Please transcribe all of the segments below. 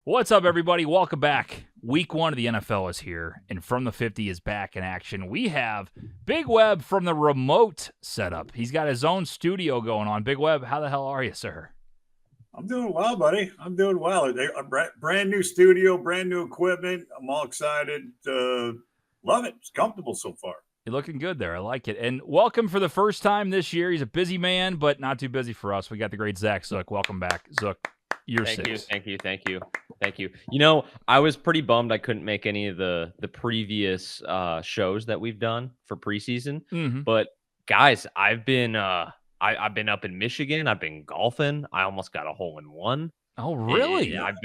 What's up, everybody? Welcome back. Week 1 of the NFL is here, and From the 50 is back in action. We have Big Web from the remote setup. He's got his own studio going on. Big Web, how the hell are you, sir? I'm doing well, buddy. I'm doing well. A brand new studio, brand new equipment. I'm all excited. Love it. It's comfortable so far. You're looking good there. I like it. And welcome for the first time this year. He's a busy man, but not too busy for us. We got the great Zach Zook. Welcome back, Zook. Thank you. You know, I was pretty bummed I couldn't make any of the previous shows that we've done for preseason. Mm-hmm. But guys, I've been I've been up in Michigan. I've been golfing. I almost got a hole in one. Oh, really? I've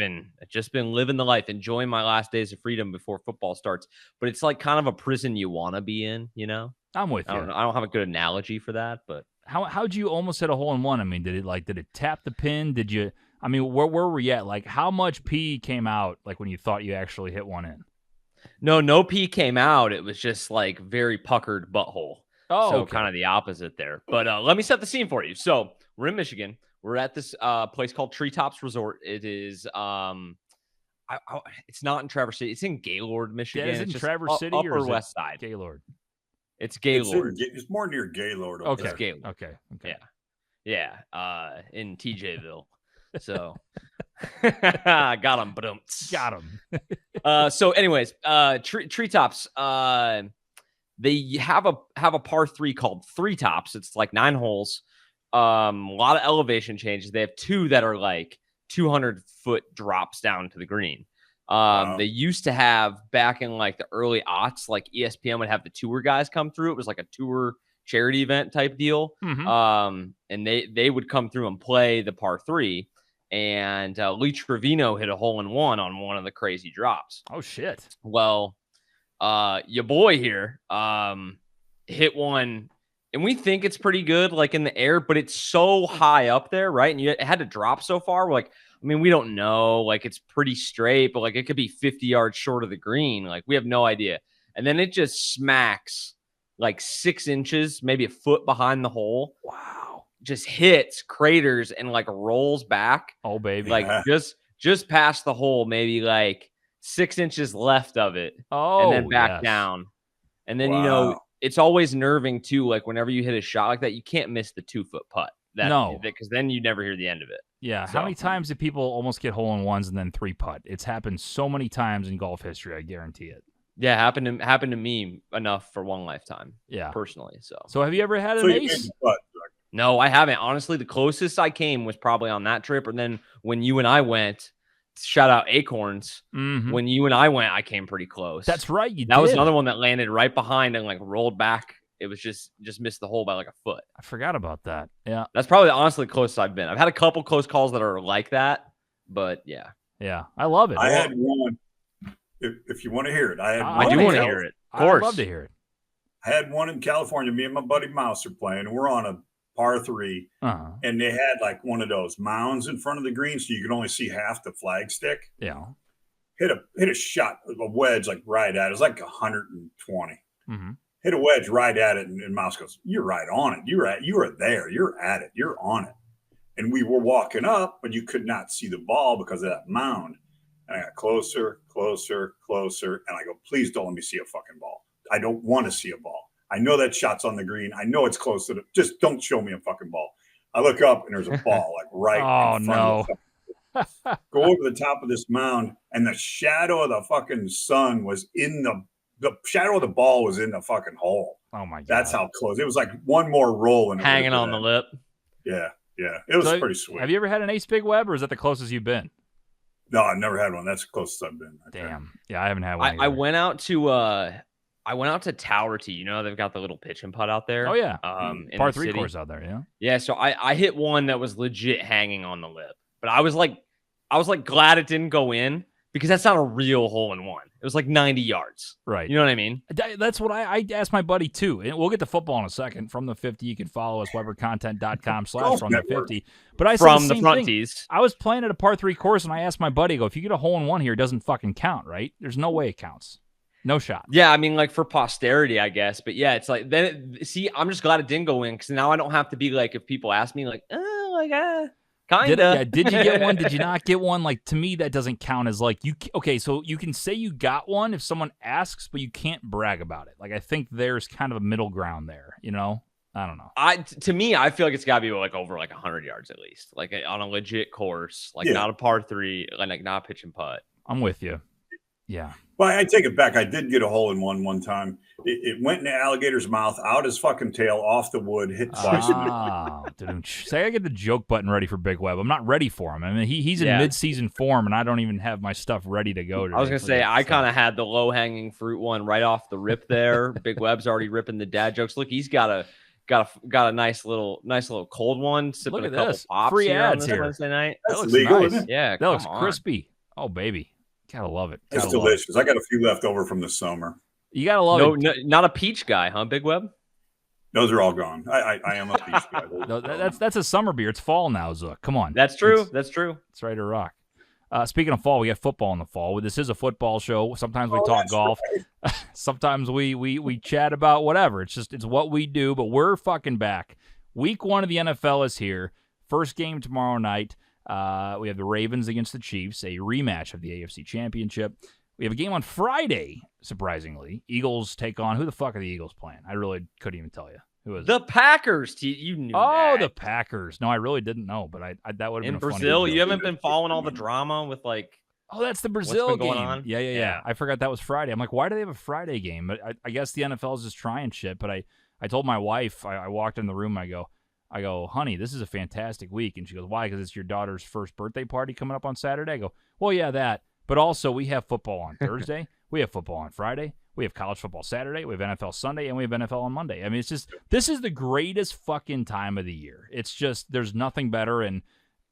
just been living the life, enjoying my last days of freedom before football starts. But it's like kind of a prison you want to be in, you know? I'm with you. I don't have a good analogy for that, but how'd you almost hit a hole in one? I mean, did it tap the pin? Did you? I mean, where were you at? Like, how much pee came out, like, when you thought you actually hit one in? No pee came out. It was just, like, very puckered butthole. Oh, so okay. Kind of the opposite there. But let me set the scene for you. So we're in Michigan. We're at this place called Treetops Resort. It is it's not in Traverse City. It's in Gaylord, Michigan. Yeah, is it in Traverse City upper or is west side? Gaylord. It's Gaylord. It's more near Gaylord. Okay. It's Gaylord. Okay. Yeah. In TJville. So got him. Got him. So anyways, Treetops. They have a par 3 called Three Tops. It's like 9 holes. A lot of elevation changes. They have 2 that are like 200-foot drops down to the green. Wow. They used to have back in like the early aughts, like ESPN would have the tour guys come through. It was like a tour charity event type deal. Mm-hmm. And they would come through and play the par 3. And Lee Trevino hit a hole in one on one of the crazy drops. Oh, shit. Well, your boy here hit one, and we think it's pretty good, like in the air, but it's so high up there, right? And it had to drop so far. We're like, I mean, we don't know. Like, it's pretty straight, but like it could be 50 yards short of the green. Like, we have no idea. And then it just smacks like 6 inches, maybe a foot behind the hole. Wow. Just hits, craters, and like rolls back. Oh, baby. Like just past the hole, maybe like 6 inches left of it. Oh, and then back down. And then, Wow. you know, it's always nerving too. Like whenever you hit a shot like that, you can't miss the 2-foot putt. No. Because then you never hear the end of it. Yeah. So. How many times do people almost get hole in ones and then 3 putt? It's happened so many times in golf history. I guarantee it. Yeah, happened to me enough for one lifetime. Yeah. Personally. So have you ever had So an you ace? made the putt. No, I haven't. Honestly, the closest I came was probably on that trip. And then when you and I went, shout out Acorns. Mm-hmm. When you and I went, I came pretty close. That's right. That was another one that landed right behind and like rolled back. It was just missed the hole by like a foot. I forgot about that. Yeah. That's probably honestly the closest I've been. I've had a couple close calls that are like that, but yeah. Yeah. I love it. I had one. If you want to hear it, I do want to hear it. Of course. I'd love to hear it. I had one in California. Me and my buddy Mouse are playing. And we're on a par 3, and they had like one of those mounds in front of the green, so you could only see half the flag stick. Yeah. Hit a shot, a wedge like right at it. It was like 120. Mm-hmm. Hit a wedge right at it, and Mouse goes, "You're right on it. You are there. You're at it. You're on it." And we were walking up, but you could not see the ball because of that mound. And I got closer, and I go, "Please don't let me see a fucking ball. I don't want to see a ball. I know that shot's on the green. I know it's close to the. Just don't show me a fucking ball." I look up, and there's a ball like right. in front of the Go over the top of this mound, and the shadow of the fucking sun was in the shadow of the ball was in the fucking hole. Oh my god! That's how close. It was like one more roll and hanging on the lip. Yeah. It was pretty sweet. Have you ever had an ace, Big Web, or is that the closest you've been? No, I've never had one. That's the closest I've been. Damn. Yeah, I haven't had one. I went out to Tower Tee. You know, they've got the little pitch and putt out there. Oh yeah. In par the 3 city. course out there. Yeah. Yeah. So I hit one that was legit hanging on the lip, but I was like glad it didn't go in because that's not a real hole in one. It was like 90 yards. Right. You know what I mean? That's what I asked my buddy too. And we'll get to football in a second. From the 50, you can follow us, webercontent.com/from the 50. But I said from the the front thing. tees. I was playing at a par 3 course and I asked my buddy, I go, if you get a hole in one here, it doesn't fucking count, right? There's no way it counts. No shot. Yeah, I mean, like for posterity, I guess. But yeah, it's like see, I'm just glad it didn't go in because now I don't have to be like if people ask me like, Kinda. Did you get one? Did you not get one? Like, to me, that doesn't count as like you. Okay, so you can say you got one if someone asks, but you can't brag about it. Like, I think there's kind of a middle ground there. You know, I don't know. To me, I feel like it's got to be like over like 100 yards at least, like on a legit course, like Yeah. not a par 3, like not pitch and putt. I'm with you. Yeah. Well, I take it back. I did get a hole in one time. It went in the alligator's mouth, out his fucking tail, off the wood, hit twice. Say I get the joke button ready for Big Web. I'm not ready for him. I mean, he's in mid-season form, and I don't even have my stuff ready to go today. I was gonna say I kind of had the low-hanging fruit one right off the rip there. Big Web's already ripping the dad jokes. Look, he's got a nice little cold one. Sipping Look at a couple this. pops Free here ads on this here. Wednesday night. That looks legal, nice. isn't it? Yeah, That looks come on. crispy. Oh, baby. Gotta love it. It's Gotta love delicious. I got a few left over from the summer. it. You gotta love it. No, not a peach guy, huh? Big Web. Those are all gone. I am a peach guy. No, that's a summer beer. It's fall now, Zook. Come on. That's true. That's true. It's ready to rock. Speaking of fall, we have football in the fall. This is a football show. Sometimes we talk golf. Right. Sometimes we chat about whatever. It's what we do, but we're fucking back. Week 1 of the NFL is here. First game tomorrow night. We have the Ravens against the Chiefs, a rematch of the AFC Championship. We have a game on Friday, surprisingly. Eagles take on, who the fuck are the Eagles playing? I really couldn't even tell you. Who is the it? Packers. You knew Oh, that. the Packers. No, I really didn't know, but I that would have been In a funny Brazil. joke. You haven't been following all the drama with like. Oh, that's the Brazil been game. going on? Yeah. Yeah. I forgot that was Friday. I'm like, why do they have a Friday game? But I guess the NFL is just trying shit. But I told my wife, I walked in the room, I go, honey, this is a fantastic week. And she goes, why? Because it's your daughter's first birthday party coming up on Saturday. I go, well, yeah, that. But also, we have football on Thursday. We have football on Friday. We have college football Saturday. We have NFL Sunday. And we have NFL on Monday. I mean, it's just, this is the greatest fucking time of the year. It's just, there's nothing better. And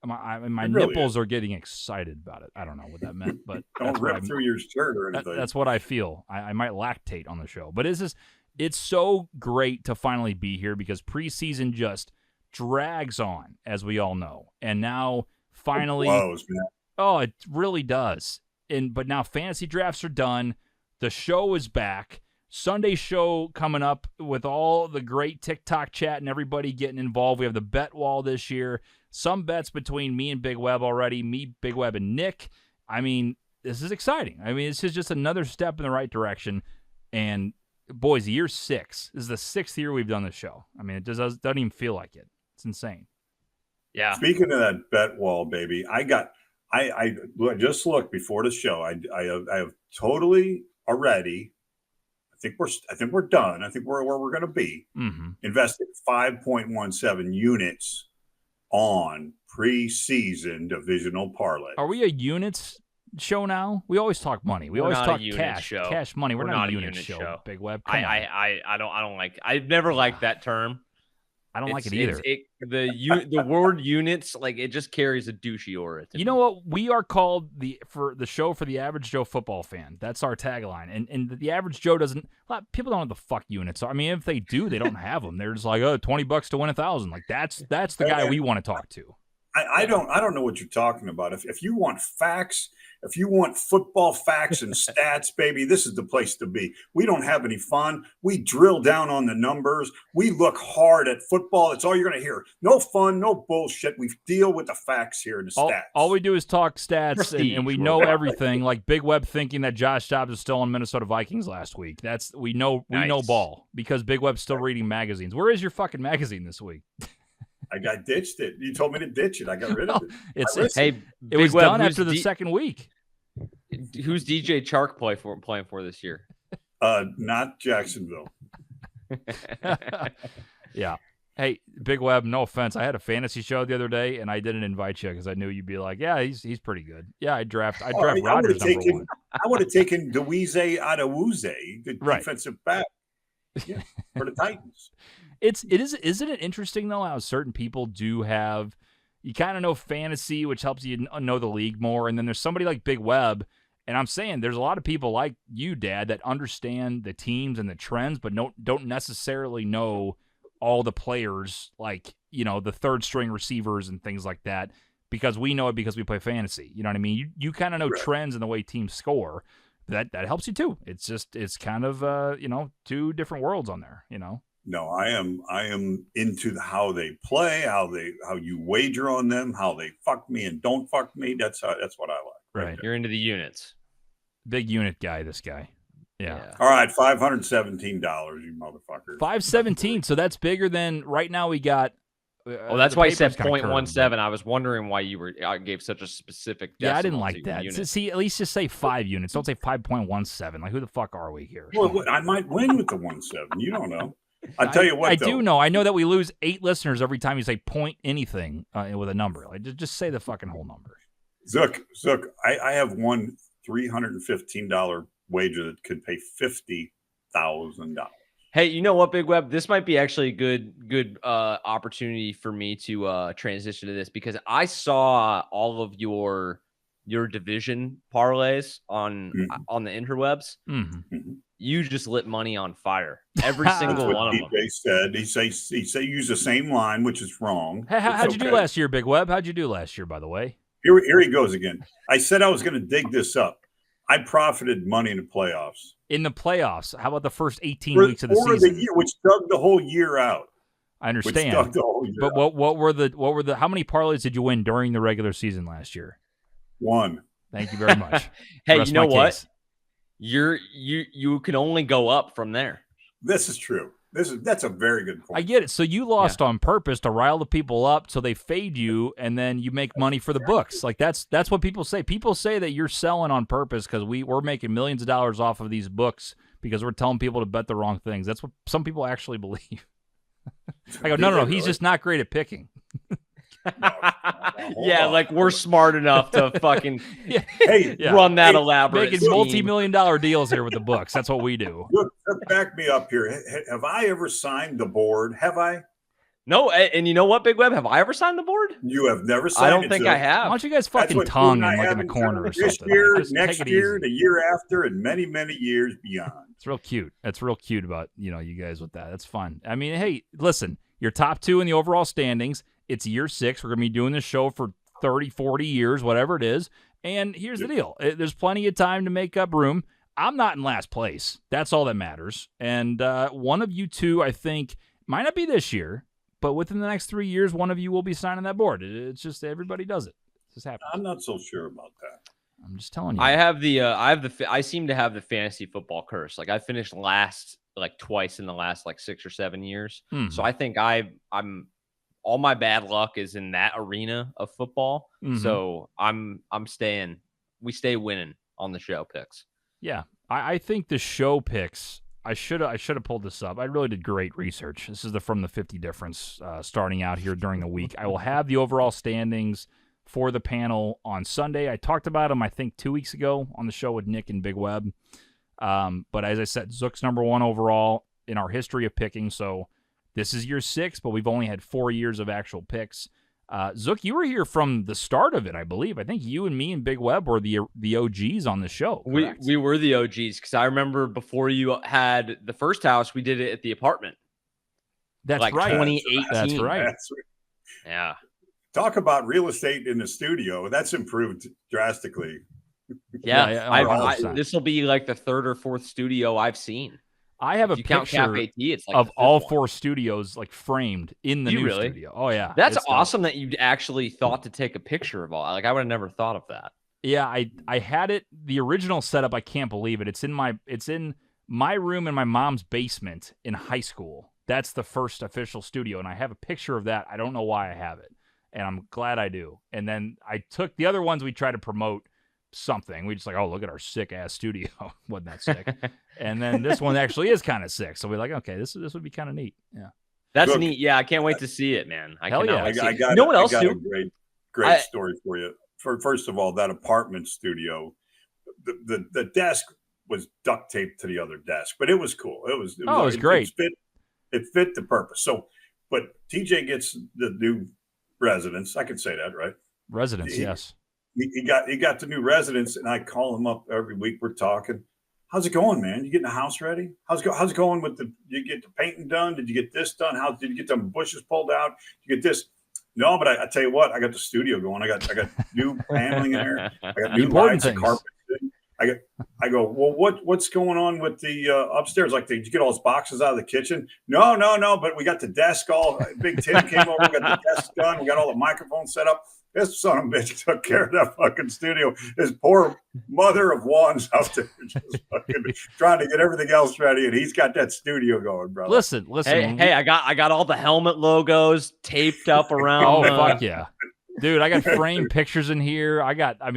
my really nipples are getting excited about it. I don't know what that meant, but Don't rip through your shirt or anything. that's what I feel. I might lactate on the show. But it's so great to finally be here because preseason just drags on, as we all know. And now finally, it really does. But now fantasy drafts are done. The show is back. Sunday show coming up with all the great TikTok chat and everybody getting involved. We have the bet wall this year. Some bets between me and Big Web already. Me, Big Web, and Nick. I mean, this is exciting. I mean, this is just another step in the right direction. And boys, year 6. This is the 6th year we've done this show. I mean, it doesn't even feel like it. It's insane. Yeah. Speaking of that bet wall, baby, I just looked before the show. I have totally already. I think we're done. I think we're where we're going to be. Mm-hmm. Invested 5.17 units on preseason divisional parlay. Are we a units show now? We always talk money. We always talk cash money. We're not a unit show. Big Web. I don't like. I've never liked that term. I don't like it either. The word units, like, it just carries a douchey aura. You know what? We are called for the show for the average Joe football fan. That's our tagline. And the average Joe doesn't. People don't know the fuck units are. I mean, if they do, they don't have them. They're just like, oh, $20 to win 1,000. Like that's the guy we want to talk to. I don't know what you're talking about. If you want facts, if you want football facts and stats, baby, this is the place to be. We don't have any fun. We drill down on the numbers. We look hard at football. It's all you're going to hear. No fun, no bullshit. We deal with the facts here and the stats. All we do is talk stats, and we know everything. Like Big Web thinking that Josh Dobbs is still on Minnesota Vikings last week. We know ball because Big Web's still reading magazines. Where is your fucking magazine this week? I ditched it. You told me to ditch it. I got rid of it. It was done after the second week. Who's DJ Chark playing for this year? Not Jacksonville. Yeah. Hey, Big Web, no offense. I had a fantasy show the other day, and I didn't invite you because I knew you'd be like, yeah, he's pretty good. Yeah, I draft Rodgers number 1. I would have taken Deweze Adewuze, the defensive back, for the Titans. Isn't it interesting, though, how certain people do have – you kind of know fantasy, which helps you know the league more, and then there's somebody like Big Web, and I'm saying there's a lot of people like you, Dad, that understand the teams and the trends but don't necessarily know all the players, like, you know, the third-string receivers and things like that, because we know it because we play fantasy. You know what I mean? You kind of know trends in the way teams score. That helps you, too. It's kind of, two different worlds on there, you know? No, I am into how they play, how you wager on them, how they fuck me and don't fuck me. That's what I like. Right. You're into the units. Big unit guy, this guy. Yeah. All right, $517, you motherfuckers. 517. So that's bigger than right now. We got. Oh, that's why he said 0.17. I was wondering why you gave such a specific. Yeah, I didn't like that. See, at least just say 5 units. Don't say 5.17. Like, who the fuck are we here? Well, I might win with the 1.7. You don't know. I tell you what, I do know. I know that we lose 8 listeners every time you say point anything with a number. Like, just say the fucking whole number. Zook, I have one $315 wager that could pay $50,000. Hey, you know what, Big Web? This might be actually a good opportunity for me to transition to this, because I saw all of your division parlays on the interwebs. Mm-hmm. You just lit money on fire. Every single one of them. Said he say use the same line, which is wrong. Hey, how'd you do last year, Big Web? How'd you do last year, by the way? Here he goes again. I said I was going to dig this up. I profited money in the playoffs. In the playoffs, how about the first 18 weeks of the season? The year, which dug the whole year out. I understand. But what were the how many parlays did you win during the regular season last year? 1. Thank you very much. Hey, you know what? You can only go up from there. This is true. That's a very good point. I get it. So you lost on purpose to rile the people up, so they fade you, and then you make money for the books. Like that's what people say. People say that you're selling on purpose because we're making millions of dollars off of these books because we're telling people to bet the wrong things. That's what some people actually believe. I go, no. He's just not great at picking. Yeah, like we're smart enough to fucking run that elaborate. Making multi-million-dollar deals here with the books. That's what we do. Look, back me up here. Have I ever signed the board? Have I? No, and you know what, Big Web? Have I ever signed the board? You have never signed it. I don't think I have. Why don't you guys fucking tongue and like in the corner or something? This year, next year, the year after, and many, many years beyond. It's real cute. That's real cute about you guys with that. That's fun. I mean, hey, listen, you're top 2 in the overall standings. It's year 6. We're going to be doing this show for 30, 40 years, whatever it is. And here's the deal. There's plenty of time to make up room. I'm not in last place. That's all that matters. And one of you two, I think, might not be this year, but within the next 3 years, one of you will be signing that board. It's just everybody does it. It just happens. I'm not so sure about that. I'm just telling you. I seem to have the fantasy football curse. Like I finished last like twice in the last like 6 or 7 years. So I think I'm all my bad luck is in that arena of football. So we stay winning on the show picks. Yeah. I think the show picks, I should have pulled this up. I really did great research. This is the From the 50 difference starting out here during the week. I will have the overall standings for the panel on Sunday. I talked about them, I think, 2 weeks ago on the show with Nick and Big Web. But as I said, Zook's number 1 overall in our history of picking. So this is year 6, but we've only had 4 years of actual picks. Zook, you were here from the start of it, I believe. I think you and me and Big Web were the OGs on the show. Correct? We were the OGs because I remember before you had the first house, we did it at the apartment. That's like right. 2018. That's right. Yeah. Talk about real estate in the studio. That's improved drastically. Yeah. This will be like the 3rd or 4th studio I've seen. I have a picture it's like of all 4 studios like framed in the new studio. Oh yeah, that's awesome that you actually thought to take a picture of all. Like I would have never thought of that. Yeah, I had it. The original setup, I can't believe it. It's in my room in my mom's basement in high school. That's the first official studio, and I have a picture of that. I don't know why I have it, and I'm glad I do. And then I took the other ones we tried to promote something. We just like, oh, look at our sick ass studio. Wasn't that sick? And then this one actually is kind of sick. So we're like, okay, this would be kind of neat. Yeah, that's neat. Yeah, I can't wait to see it, man. I got what else? I got a great story for you. First of all, that apartment studio, the desk was duct taped to the other desk, but it was cool. It was great. It fit the purpose. So, but TJ gets the new residence. I can say that, right? Residence, yes. He got the new residence, and I call him up every week. We're talking. How's it going, man? You getting the house ready? How's it going with did you get the painting done? Did you get this done? How did you get them bushes pulled out? Did you get this? No, but I tell you what, I got the studio going. I got new paneling in there. I got new lights and carpet. I go, well, what's going on with the upstairs? Like, did you get all those boxes out of the kitchen? No. But we got the desk all. Big Tim came over. We got the desk done. We got all the microphones set up. This son of a bitch took care of that fucking studio. His poor mother of ones out there just fucking trying to get everything else ready, and he's got that studio going, bro. Listen. Hey, I got all the helmet logos taped up around. Oh, fuck yeah. Dude, I got framed pictures in here.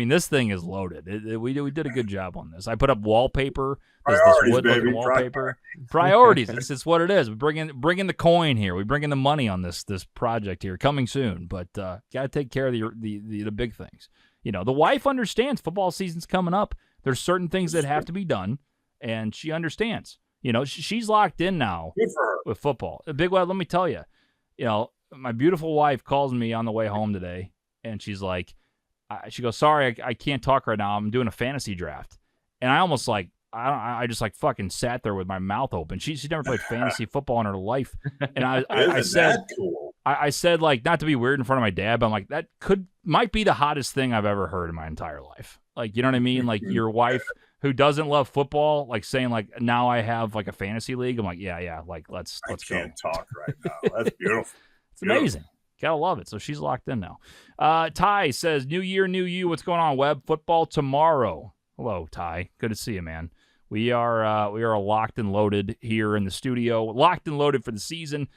This thing is loaded. We did a good job on this. I put up wallpaper. This wood-looking wallpaper. Priorities. It's what it is. We bring in the coin here. We bring in the money on this project here. Coming soon, but got to take care of the big things. The wife understands football season's coming up. There's certain things that have to be done, and she understands. She's locked in now with football. Big Web, let me tell you, my beautiful wife calls me on the way home today, and she's like, she goes, sorry, I can't talk right now. I'm doing a fantasy draft. And I almost I just fucking sat there with my mouth open. She never played fantasy football in her life. And I said, cool? I said, not to be weird in front of my dad, but I'm like, that might be the hottest thing I've ever heard in my entire life. You know what I mean? Your wife who doesn't love football, saying now I have a fantasy league. I'm like, yeah. Let's go. I can't talk right now. That's beautiful. It's amazing. Gotta love it. So she's locked in now. Ty says, new year, new you. What's going on, Webb? Football tomorrow. Hello, Ty. Good to see you, man. We are locked and loaded here in the studio. Locked and loaded for the season.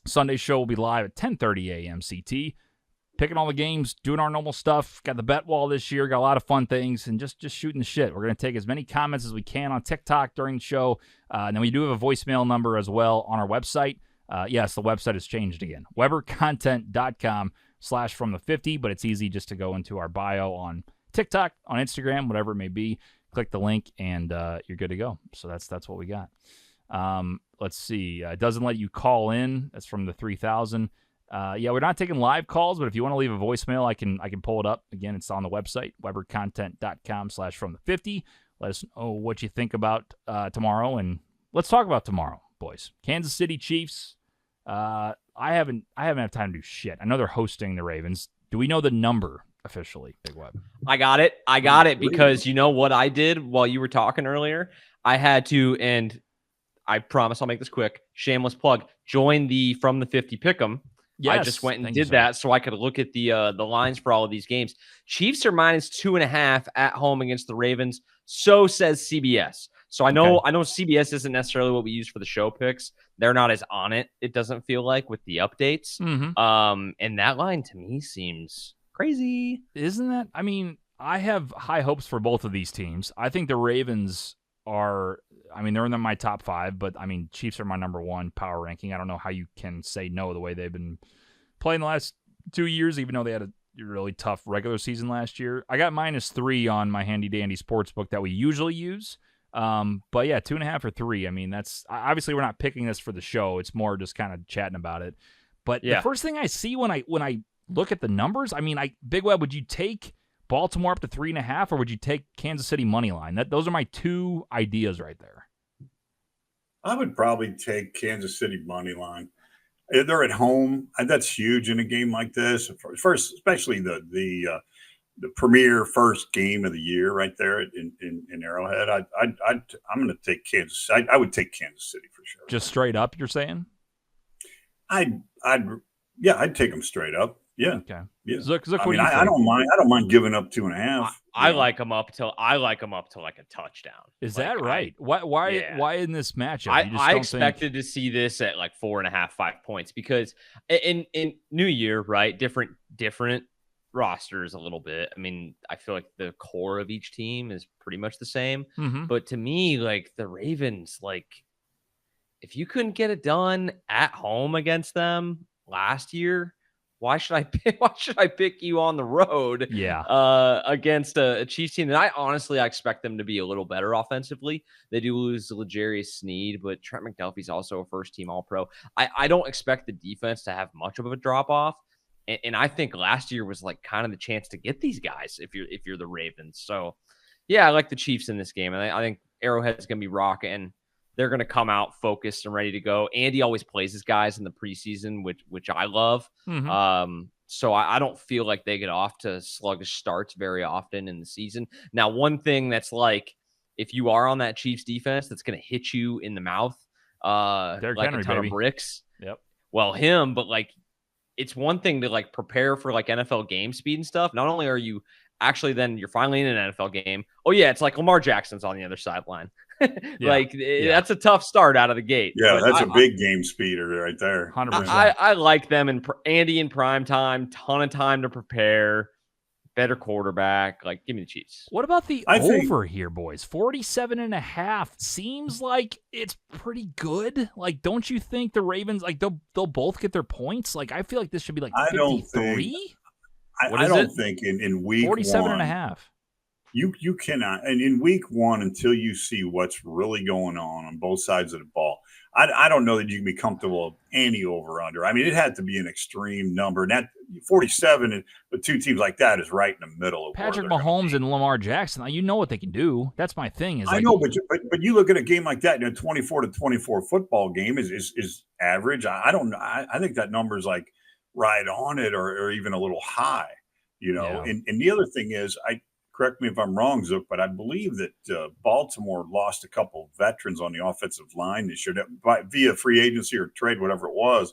Sunday show will be live at 10:30 a.m. CT. Picking all the games, doing our normal stuff. Got the bet wall this year. Got a lot of fun things, and just shooting the shit. We're going to take as many comments as we can on TikTok during the show. And then we do have a voicemail number as well on our website. Yes, the website has changed again. WeberContent.com/from-the50, but it's easy just to go into our bio on TikTok, on Instagram, whatever it may be. Click the link, and you're good to go. So that's what we got. Let's see. It doesn't let you call in. That's from the 3000. We're not taking live calls, but if you want to leave a voicemail, I can pull it up. Again, it's on the website, WeberContent.com/from-the50. Let us know what you think about tomorrow, and let's talk about tomorrow, boys. Kansas City Chiefs. I haven't had time to do shit. I know they're hosting the Ravens. Do we know the number officially, Big Web? I got it because you know what I did while you were talking earlier? I had to, and I promise I'll make this quick, shameless plug, join the From the 50 Pick'em. Yes, I just went and did that so I could look at the lines for all of these games. Chiefs are -2.5 at home against the Ravens. So says CBS. So I know CBS isn't necessarily what we use for the show picks. They're not as on it, it doesn't feel like, with the updates. Mm-hmm. And that line to me seems crazy. Isn't that? I have high hopes for both of these teams. I think the Ravens are, they're in my top 5, but Chiefs are my number 1 power ranking. I don't know how you can say no the way they've been playing the last 2 years, even though they had a really tough regular season last year. I got -3 on my handy dandy sports book that we usually use. But yeah, 2.5 or 3. That's obviously we're not picking this for the show. It's more just kind of chatting about it. But the first thing I see when I look at the numbers, Big Web, would you take Baltimore up to 3.5, or would you take Kansas City money line? Those are my two ideas right there. I would probably take Kansas City money line. They're at home. That's huge in a game like this. First, especially the premier first game of the year right there in Arrowhead. I'm going to take Kansas. I would take Kansas City for sure. Just straight up, you're saying? I'd take them straight up. Yeah. Okay. Yeah. Zook, I don't mind giving up 2.5. I like them up to like a touchdown. Is that right? Why in this matchup? I expected to see this at like 4.5, 5 points because in New Year, right? Different rosters a little bit. I feel like the core of each team is pretty much the same. Mm-hmm. But to me, like the Ravens, if you couldn't get it done at home against them last year, why should I pick you on the road? Yeah. Against a Chiefs team that I expect them to be a little better offensively. They do lose L'Jarius Sneed, but Trent McDuffie's also a first-team All-Pro. I don't expect the defense to have much of a drop-off, and I think last year was like kind of the chance to get these guys if you're the Ravens. So yeah, I like the Chiefs in this game, and I think Arrowhead's gonna be rocking. They're going to come out focused and ready to go. Andy always plays his guys in the preseason, which I love. Mm-hmm. So I don't feel like they get off to sluggish starts very often in the season. Now, one thing that's like, if you are on that Chiefs defense, that's going to hit you in the mouth, Derrick like Henry, a ton baby. of bricks. Yep. Well, him, but like, it's one thing to like prepare for like NFL game speed and stuff. Not only are you actually then you're finally in an NFL game. Oh yeah, it's like Lamar Jackson's on the other sideline. That's a tough start out of the gate. Yeah, but that's a big game speeder right there. 100%. I like them in Andy in prime time, ton of time to prepare, better quarterback. Like, give me the Chiefs. What about the over here, boys? 47.5 seems like it's pretty good. Like, don't you think the Ravens, like, they'll both get their points? Like, I feel like this should be like 53. I don't think in week 47.5. You cannot, and in week one, until you see what's really going on both sides of the ball, I don't know that you can be comfortable with any over under. I mean, it had to be an extreme number. And that 47 with two teams like that is right in the middle of Patrick Mahomes and Lamar Jackson. You know what they can do. That's my thing. Is I know, but you look at a game like that, 24-24 football game is average. I don't know. I think that number is like right on it or even a little high, Yeah. And the other thing is, correct me if I'm wrong, Zook, but I believe that Baltimore lost a couple of veterans on the offensive line this year via free agency or trade, whatever it was.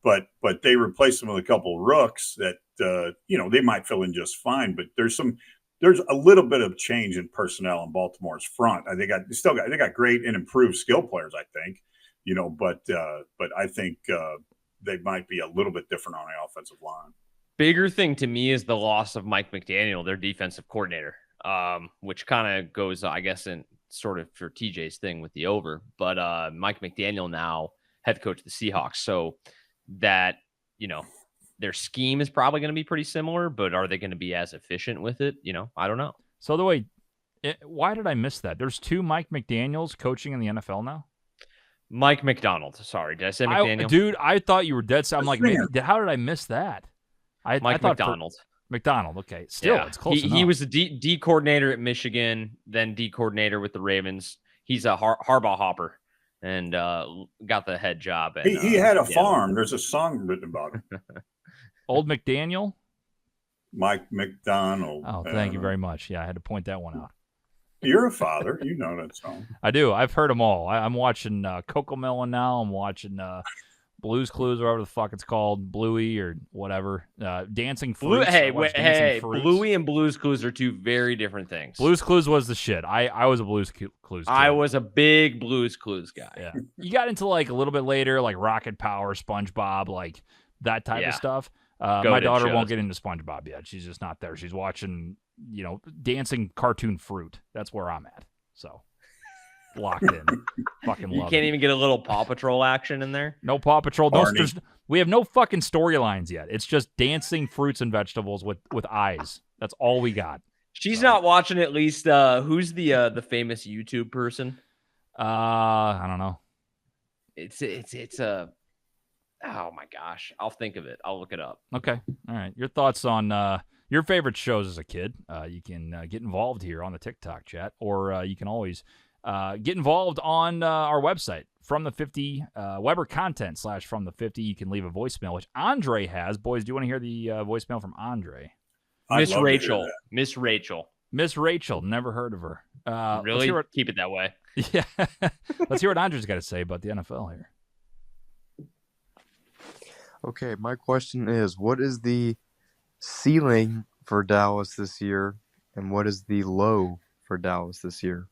But they replaced them with a couple of rooks that they might fill in just fine. But there's a little bit of change in personnel on Baltimore's front. They got great and improved skill players, I think, but I think they might be a little bit different on the offensive line. Bigger thing to me is the loss of Mike McDaniel, their defensive coordinator, which kind of goes, I guess, in sort of for TJ's thing with the over. But Mike McDaniel now head coach of the Seahawks. So that, their scheme is probably going to be pretty similar, but are they going to be as efficient with it? I don't know. So why did I miss that? There's two Mike McDaniels coaching in the NFL now? Mike McDonald. Sorry, did I say McDaniel? Dude, I thought you were dead. So I'm like, how did I miss that? Mike McDonald. McDonald, okay. Still, it's close enough. He was the D coordinator at Michigan, then D coordinator with the Ravens. He's a Harbaugh hopper and got the head job. He had a farm. There's a song written about him. Old McDaniel? Mike McDonald. Oh, thank you very much. Yeah, I had to point that one out. You're a father. You know that song. I do. I've heard them all. I'm watching Coco Melon now. I'm watching Blue's Clues, or whatever the fuck it's called, Bluey or whatever. Dancing Fruits. Bluey and Blue's Clues are two very different things. Blue's Clues was the shit. I was a Blue's Clues kid. I was a big Blue's Clues guy. Yeah. You got into like a little bit later, like Rocket Power, SpongeBob, like that type of stuff. My daughter won't get into SpongeBob yet. She's just not there. She's watching, dancing cartoon fruit. That's where I'm at. So. Locked in. Fucking love it. You can't even get a little Paw Patrol action in there? No Paw Patrol. We have no fucking storylines yet. It's just dancing fruits and vegetables with eyes. That's all we got. She's not watching at least. Who's the famous YouTube person? I don't know. It's a. Oh my gosh. I'll think of it. I'll look it up. Okay. All right. Your thoughts on your favorite shows as a kid. You can get involved here on the TikTok chat, or you can always get involved on our website, From the 50, Weber content / From the 50. You can leave a voicemail, which Andre has. Boys, do you want to hear the voicemail from Andre? Miss Rachel. Miss Rachel. Never heard of her. Really? Keep it that way. Yeah. Let's hear what Andre's got to say about the NFL here. Okay, my question is, what is the ceiling for Dallas this year, and what is the low for Dallas this year?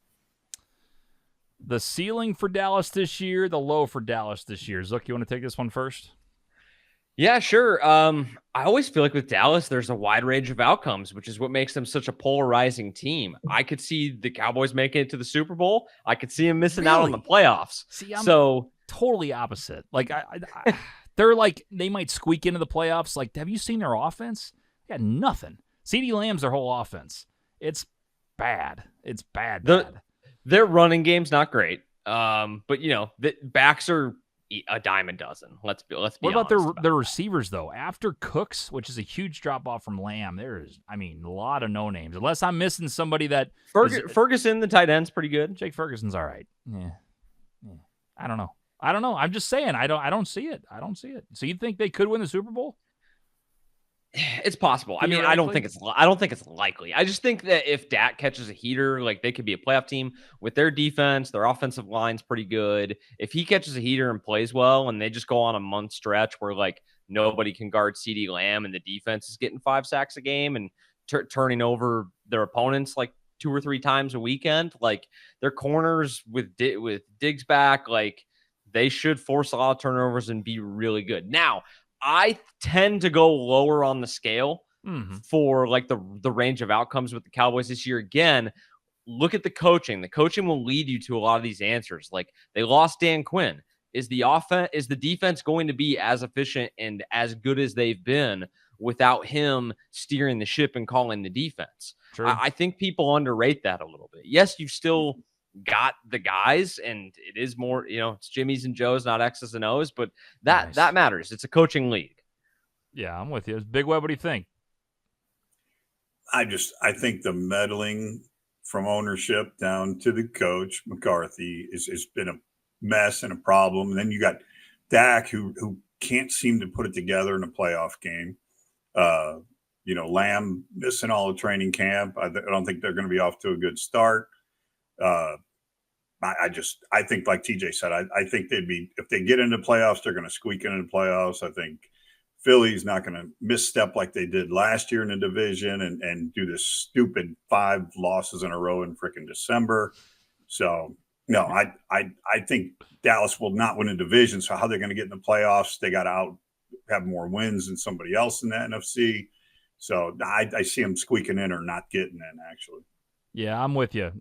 The ceiling for Dallas this year, the low for Dallas this year. Zook, you want to take this one first? Yeah, sure. I always feel like with Dallas, there's a wide range of outcomes, which is what makes them such a polarizing team. I could see the Cowboys making it to the Super Bowl. I could see them missing out on the playoffs. See, I'm totally opposite. Like, they're like, they might squeak into the playoffs. Like, have you seen their offense? They got nothing. CeeDee Lamb's their whole offense. It's bad. It's bad. Their running game's not great. But the backs are a dime a dozen. Let's be honest. What about their receivers though? After Cooks, which is a huge drop off from Lamb, there is, a lot of no names. Unless I'm missing somebody that Ferguson, the tight end's pretty good. Jake Ferguson's all right. Yeah. I don't know. I'm just saying. I don't see it. So you think they could win the Super Bowl? It's possible. I mean, I don't think it's likely. I just think that if Dak catches a heater, like they could be a playoff team with their defense. Their offensive line's pretty good. If he catches a heater and plays well, and they just go on a month stretch where like nobody can guard CeeDee Lamb, and the defense is getting 5 sacks a game and turning over their opponents like 2 or 3 times a weekend, like their corners with Diggs back, like they should force a lot of turnovers and be really good. Now, I tend to go lower on the scale for like the range of outcomes with the Cowboys this year. Again, look at the coaching. The coaching will lead you to a lot of these answers. Like they lost Dan Quinn. Is the defense going to be as efficient and as good as they've been without him steering the ship and calling the defense? I think people underrate that a little bit. Yes, you've still got the guys, and it is more, it's Jimmy's and Joe's, not X's and O's, but that matters. It's a coaching league. Yeah, I'm with you. Big Web, what do you think? I think the meddling from ownership down to the coach, McCarthy, has been a mess and a problem. And then you got Dak, who can't seem to put it together in a playoff game. Lamb missing all the training camp. I don't think they're going to be off to a good start. I think, like TJ said, I think if they get into playoffs, they're going to squeak into the playoffs. I think Philly's not going to misstep like they did last year in the division and do this stupid 5 losses in a row in freaking December. So, no, I think Dallas will not win a division. So how they're going to get in the playoffs, they got to have more wins than somebody else in the NFC. So I see them squeaking in or not getting in, actually. Yeah, I'm with you.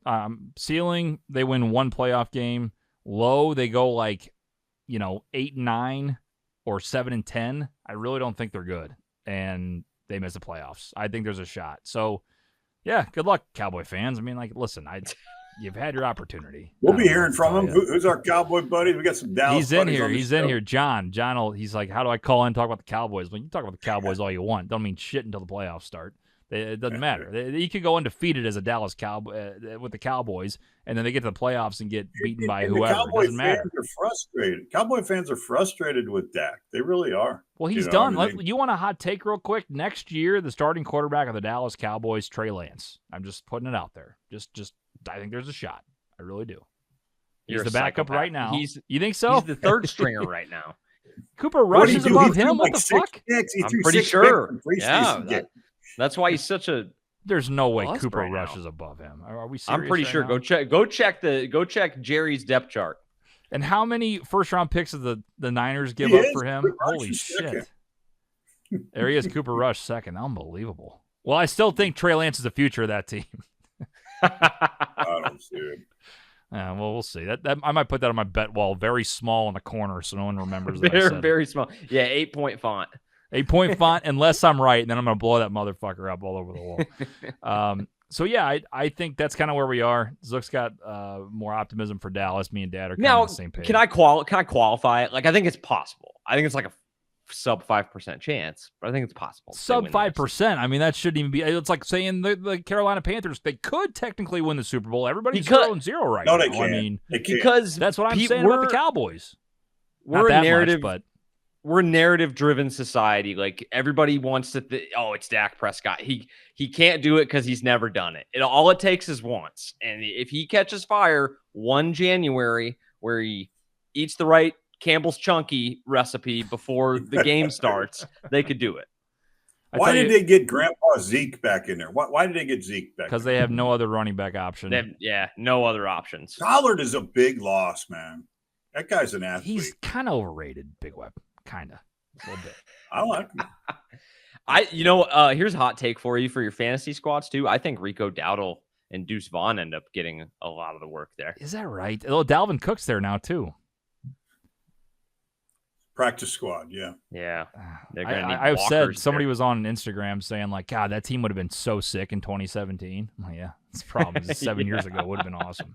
Ceiling, they win 1 playoff game. Low, they go 8-9 or 7-10. I really don't think they're good, and they miss the playoffs. I think there's a shot. So, yeah, good luck, Cowboy fans. I mean, listen, you've had your opportunity. We'll be hearing from him. Who's our Cowboy buddy? We got some Dallas. He's in here. He's in here. John. He's like, how do I call in and talk about the Cowboys? Well, you can talk about the Cowboys all you want. Don't mean shit until the playoffs start. It doesn't matter. You could go undefeated as a Dallas Cowboy with the Cowboys, and then they get to the playoffs and get beaten by whoever. It doesn't matter. Fans are frustrated. Cowboy fans are frustrated with Dak. They really are. Well, he's done. You want a hot take real quick? Next year, the starting quarterback of the Dallas Cowboys, Trey Lance. I'm just putting it out there. Just I think there's a shot. I really do. He's the backup right now. You think so? He's the third stringer right now. Cooper Rush is above him? What the fuck? I'm pretty sure. Yeah. That's why he's such a. There's no way Cooper Rush is above him. Are we serious? I'm pretty sure. Now? Go check Jerry's depth chart. And how many first round picks of the Niners give up for him? Holy shit! There he is, Cooper Rush second. Unbelievable. Well, I still think Trey Lance is the future of that team. I don't see it. Yeah, well, we'll see. That I might put that on my bet wall, very small in the corner, so no one remembers that. Very small. Yeah, 8-point font. 8-point font, unless I'm right, and then I'm going to blow that motherfucker up all over the wall. So, yeah, I think that's kind of where we are. Zook's got more optimism for Dallas. Me and Dad are kind of on the same page. Can I qualify it? I think it's possible. I think it's like a sub 5% chance, but I think it's possible. Sub 5%. I mean, that shouldn't even be. It's like saying the Carolina Panthers, they could technically win the Super Bowl. Everybody's 0-0 right now. They can't. I mean, because that's what I'm saying about the Cowboys. We're a narrative, but we're a narrative-driven society. Like everybody wants to. It's Dak Prescott. He can't do it because he's never done it. All it takes is once, and if he catches fire 1 January, where he eats the right Campbell's Chunky recipe before the game starts, they could do it. Why did they get Grandpa Zeke back in there? Why did they get Zeke back? Because they have no other running back option. No other options. Pollard is a big loss, man. That guy's an athlete. He's kind of overrated, Big Web. Kind of. A little bit. I like him. Here's a hot take for you for your fantasy squads, too. I think Rico Dowdle and Deuce Vaughn end up getting a lot of the work there. Is that right? Oh, Dalvin Cook's there now, too. Practice squad, yeah. Yeah. I've said somebody was on Instagram saying, God, that team would have been so sick in 2017. I'm like, yeah, it's a problem. 7 years ago would have been awesome.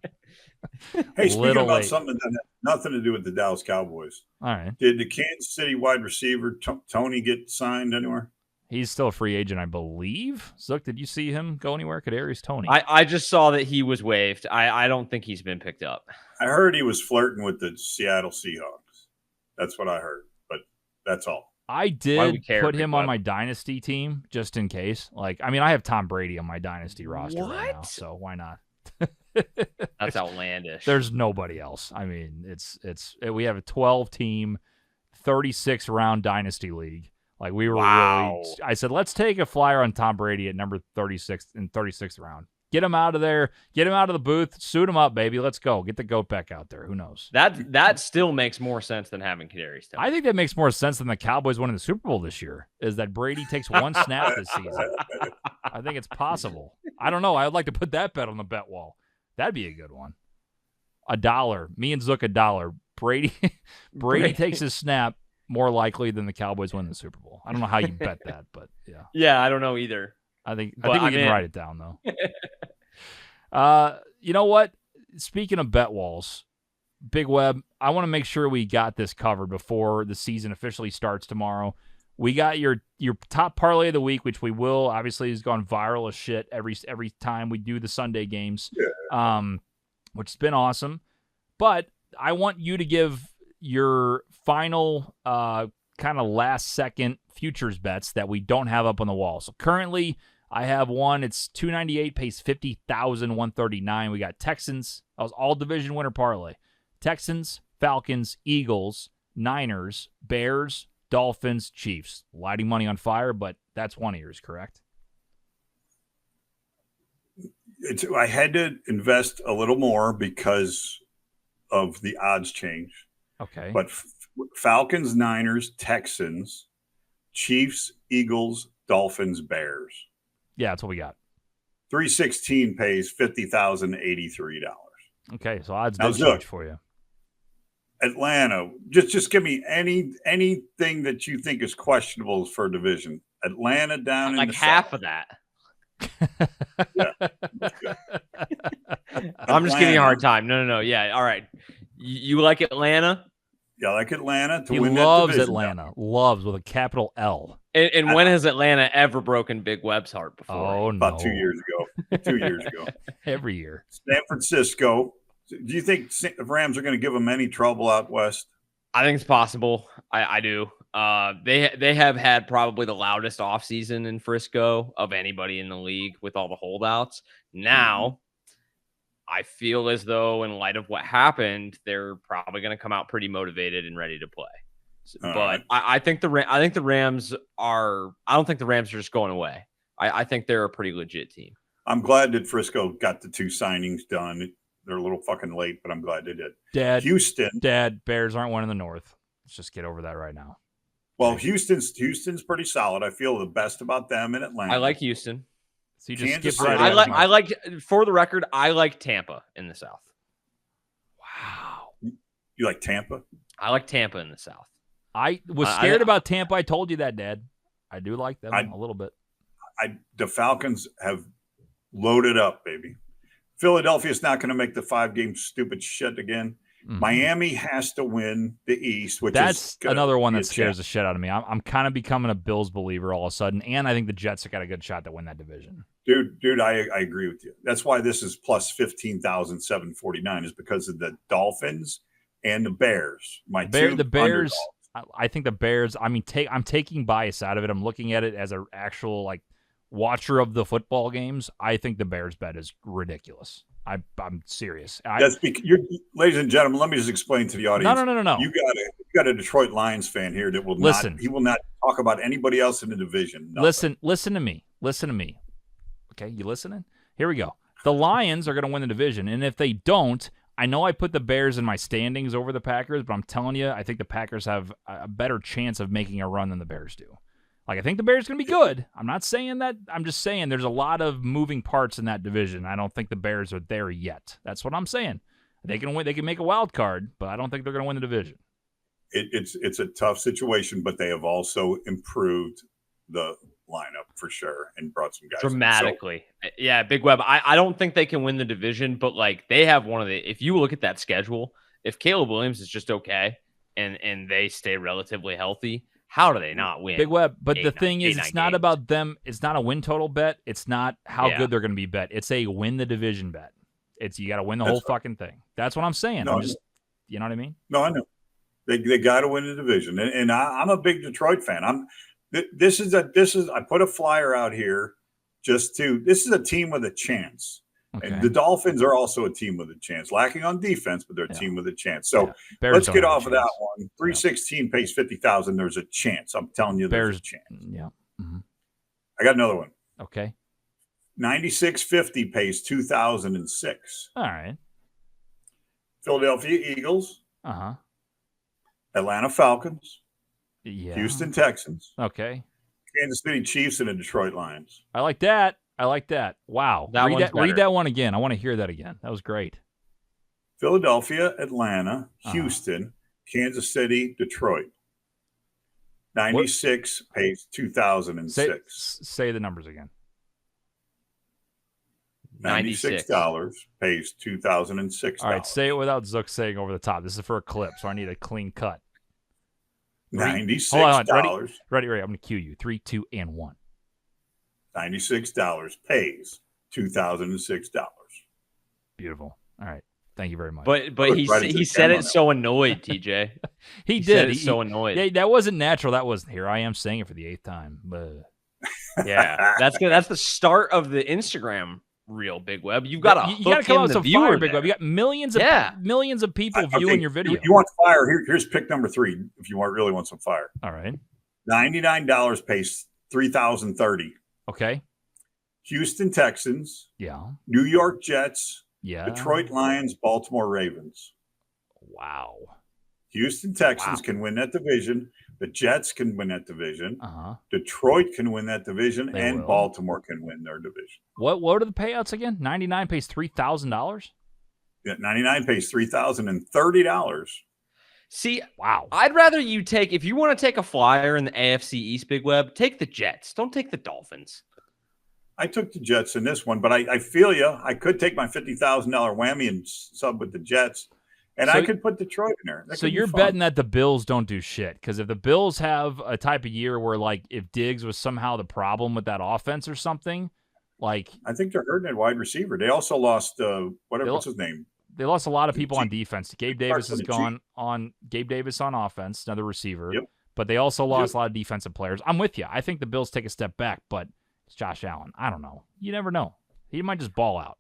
Hey, speaking about something that has nothing to do with the Dallas Cowboys. All right. Did the Kansas City wide receiver Tony get signed anywhere? He's still a free agent, I believe. Zook, did you see him go anywhere? Kadarius Toney. I just saw that he was waived. I don't think he's been picked up. I heard he was flirting with the Seattle Seahawks. That's what I heard, but that's all. I Why do we did care, put Big him on Web? my dynasty team just in case. Like, I mean, I have Tom Brady on my dynasty roster right now, What? so why not? That's outlandish. There's nobody else. I mean, we have a 12 team, 36 round dynasty league. Like we were Wow. really. I said, let's take a flyer on Tom Brady at number 36 in 36th round. Get him out of there. Get him out of the booth. Suit him up, baby. Let's go. Get the goat back out there. Who knows? That still makes more sense than having Kadarius Toney. I think that makes more sense than the Cowboys winning the Super Bowl this year. Is that Brady takes one snap this season? I think it's possible. I don't know. I would like to put that bet on the bet wall. That'd be a good one. $1. Me and Zook $1. Brady takes his snap more likely than the Cowboys win the Super Bowl. I don't know how you bet that, but yeah. Yeah, I don't know either. I think But we I'm can in. write it down though. You know what? Speaking of bet walls, Big Web, I want to make sure we got this covered before the season officially starts tomorrow. We got your top parlay of the week, which we will. Obviously, has gone viral as shit every time we do the Sunday games, which has been awesome. But I want you to give your final kind of last second futures bets that we don't have up on the wall. So currently, I have one. It's $298, pays $50,139. We got Texans. That was all division winner parlay. Texans, Falcons, Eagles, Niners, Bears, Dolphins, Chiefs. Lighting money on fire, but that's one of yours, correct? I had to invest a little more because of the odds change. Okay. But Falcons, Niners, Texans, Chiefs, Eagles, Dolphins, Bears. Yeah, that's what we got. 316 pays $50,083. Okay, so odds Now, did Zook, change for you. Atlanta, just give me anything that you think is questionable for a division. Atlanta down Like in the half South. of that. Yeah. I'm just giving you a hard Atlanta. time. No. Yeah. All right. You like Atlanta? Yeah, I like Atlanta to He win loves that division. Atlanta. Loves with a capital L. And when has Atlanta ever broken Big Webb's heart before? Oh, no. About 2 years ago. 2 years ago. Every year. San Francisco. Do you think the Rams are going to give them any trouble out west? I think it's possible. I do. They have had probably the loudest offseason in Frisco of anybody in the league with all the holdouts. Now, I feel as though in light of what happened, they're probably going to come out pretty motivated and ready to play. All But right. I think the Rams are. I don't think the Rams are just going away. I think they're a pretty legit team. I'm glad that Frisco got the 2 signings done. They're a little fucking late, but I'm glad they did. Houston. Dad, Bears aren't winning the North. Let's just get over that right now. Well, Houston's pretty solid. I feel the best about them in Atlanta. I like Houston. So you just Kansas skip right City. over I like. For the record, I like Tampa in the South. Wow. You like Tampa? I like Tampa in the South. I was scared about Tampa. I told you that, Dad. I do like them a little bit. The Falcons have loaded up, baby. Philadelphia's not going to make the 5-game stupid shit again. Mhm. Miami has to win the East, which That's is gonna another one be that a scares the shit out of me. I'm kind of becoming a Bills believer all of a sudden, and I think the Jets have got a good shot to win that division. Dude, I agree with you. That's why this is plus 15,749 is because of the Dolphins and the Bears. The Bears. I think the Bears. I mean, I'm taking bias out of it. I'm looking at it as an actual watcher of the football games. I think the Bears bet is ridiculous. I'm serious. Ladies and gentlemen, let me just explain to the audience. No. You got a Detroit Lions fan here that will Listen. He will not talk about anybody else in the division. Nothing. Listen to me. Okay, you listening? Here we go. The Lions are going to win the division, and if they don't, I know I put the Bears in my standings over the Packers, but I'm telling you, I think the Packers have a better chance of making a run than the Bears do. I think the Bears are going to be good. I'm not saying that. I'm just saying there's a lot of moving parts in that division. I don't think the Bears are there yet. That's what I'm saying. They can win. They can make a wild card, but I don't think they're going to win the division. It's a tough situation, but they have also improved the lineup for sure and brought some guys dramatically. Yeah, Big Web. I don't think they can win the division, but they have one of the. If you look at that schedule, if Caleb Williams is just okay and they stay relatively healthy, how do they not win? Big Web. But the thing is, it's not about them. It's not a win total bet. It's not how good they're going to be bet. It's a win the division bet. It's you got to win the whole fucking thing. That's what I'm saying. No, you know what I mean? No, I know. They got to win the division, and I'm a big Detroit fan. I put a flyer out here this is a team with a chance. Okay. And the Dolphins are also a team with a chance, lacking on defense, but they're a team with a chance. So Bears let's don't get have a off of that chance. one. 316 pays 50,000. There's a chance. I'm telling you, there's Bears, a chance. yeah. Mm-hmm. I got another one. Okay. 9650 pays 2006. All right. Philadelphia Eagles, Uh-huh. Atlanta Falcons, Yeah. Houston Texans, Okay. Kansas City Chiefs, and the Detroit Lions. I like that. Wow. That one's Read better. that one again. I want to hear that again. That was great. Philadelphia, Atlanta, Uh-huh. Houston, Kansas City, Detroit. 96 pays 2006. Say the numbers again. $96 pays 2006. All right, say it without Zook saying over the top. This is for a clip, so I need a clean cut. $96. Hold on. Ready. I'm going to cue you. 3, 2, and 1. $96 pays $2006. Beautiful. All right. Thank you very much. But he said it so annoyed, TJ. he did. Said it so annoyed. Yeah, that wasn't natural. That was here. I am saying it for the 8th time. But Yeah, that's good. That's the start of the Instagram reel, Big Web. You've got to you got to come out with some fire, Big Web. You got millions of people viewing your video. You want fire? Here's pick number 3. If you really want some fire. All right. $99 pays $3,030. Okay. Houston Texans. Yeah. New York Jets. Yeah. Detroit Lions. Baltimore Ravens. Wow. Houston Texans can win that division. The Jets can win that division. Uh-huh. Detroit can win that division, They and will. Baltimore can win their division. What are the payouts again? 99 pays $3,000. Yeah, 99 pays $3,030. See, Wow. I'd rather you take, if you want to take a flyer in the AFC East, Big Web, take the Jets. Don't take the Dolphins. I took the Jets in this one, but I feel you. I could take my $50,000 whammy and sub with the Jets, and So- I could put Detroit in there. That So could be you're fun. betting that the Bills don't do shit, because if the Bills have a type of year where, like, if Diggs was somehow the problem with that offense or something, like I think they're hurting at wide receiver. They also lost what's his name? they lost a lot of people on defense. Gabe Davis is the gone on Gabe Davis on offense, another receiver. Yep. But they also lost a lot of defensive players. I'm with you. I think the Bills take a step back, but it's Josh Allen. I don't know. You never know. He might just ball out.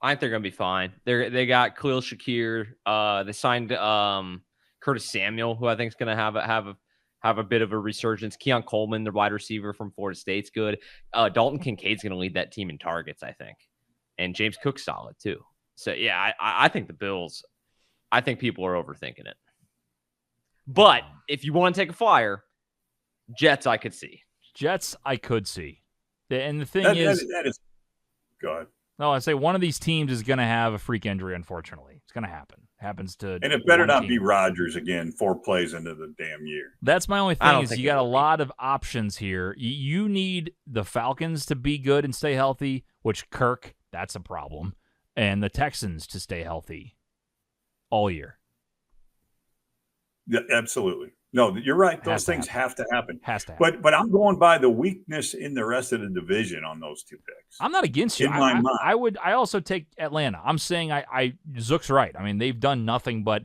I think they're gonna be fine. They got Khalil Shakir. They signed Curtis Samuel, who I think is gonna have a bit of a resurgence. Keon Coleman, the wide receiver from Florida State's good. Dalton Kincaid's gonna lead that team in targets, I think, and James Cook's solid too. So yeah, I think the Bills. I think people are overthinking it. But if you want to take a flyer, Jets I could see. Jets, I could see. And the thing That is, is good. no, I say one of these teams is going to have a freak injury, unfortunately. It's going to happen. Happens to And it better one not team. be Rodgers again 4 plays into the damn year. That's my only I thing don't is think you it got a will be. lot of options here. You need the Falcons to be good and stay healthy, which Kirk, that's a problem, and the Texans to stay healthy all year. Yeah, absolutely. No, you're right. Has Those to things happen. have to happen. Has to happen. But I'm going by the weakness in the rest of the division on those 2 picks. I'm not against you. In my mind. I also take Atlanta. I'm saying Zook's right. I mean, they've done nothing but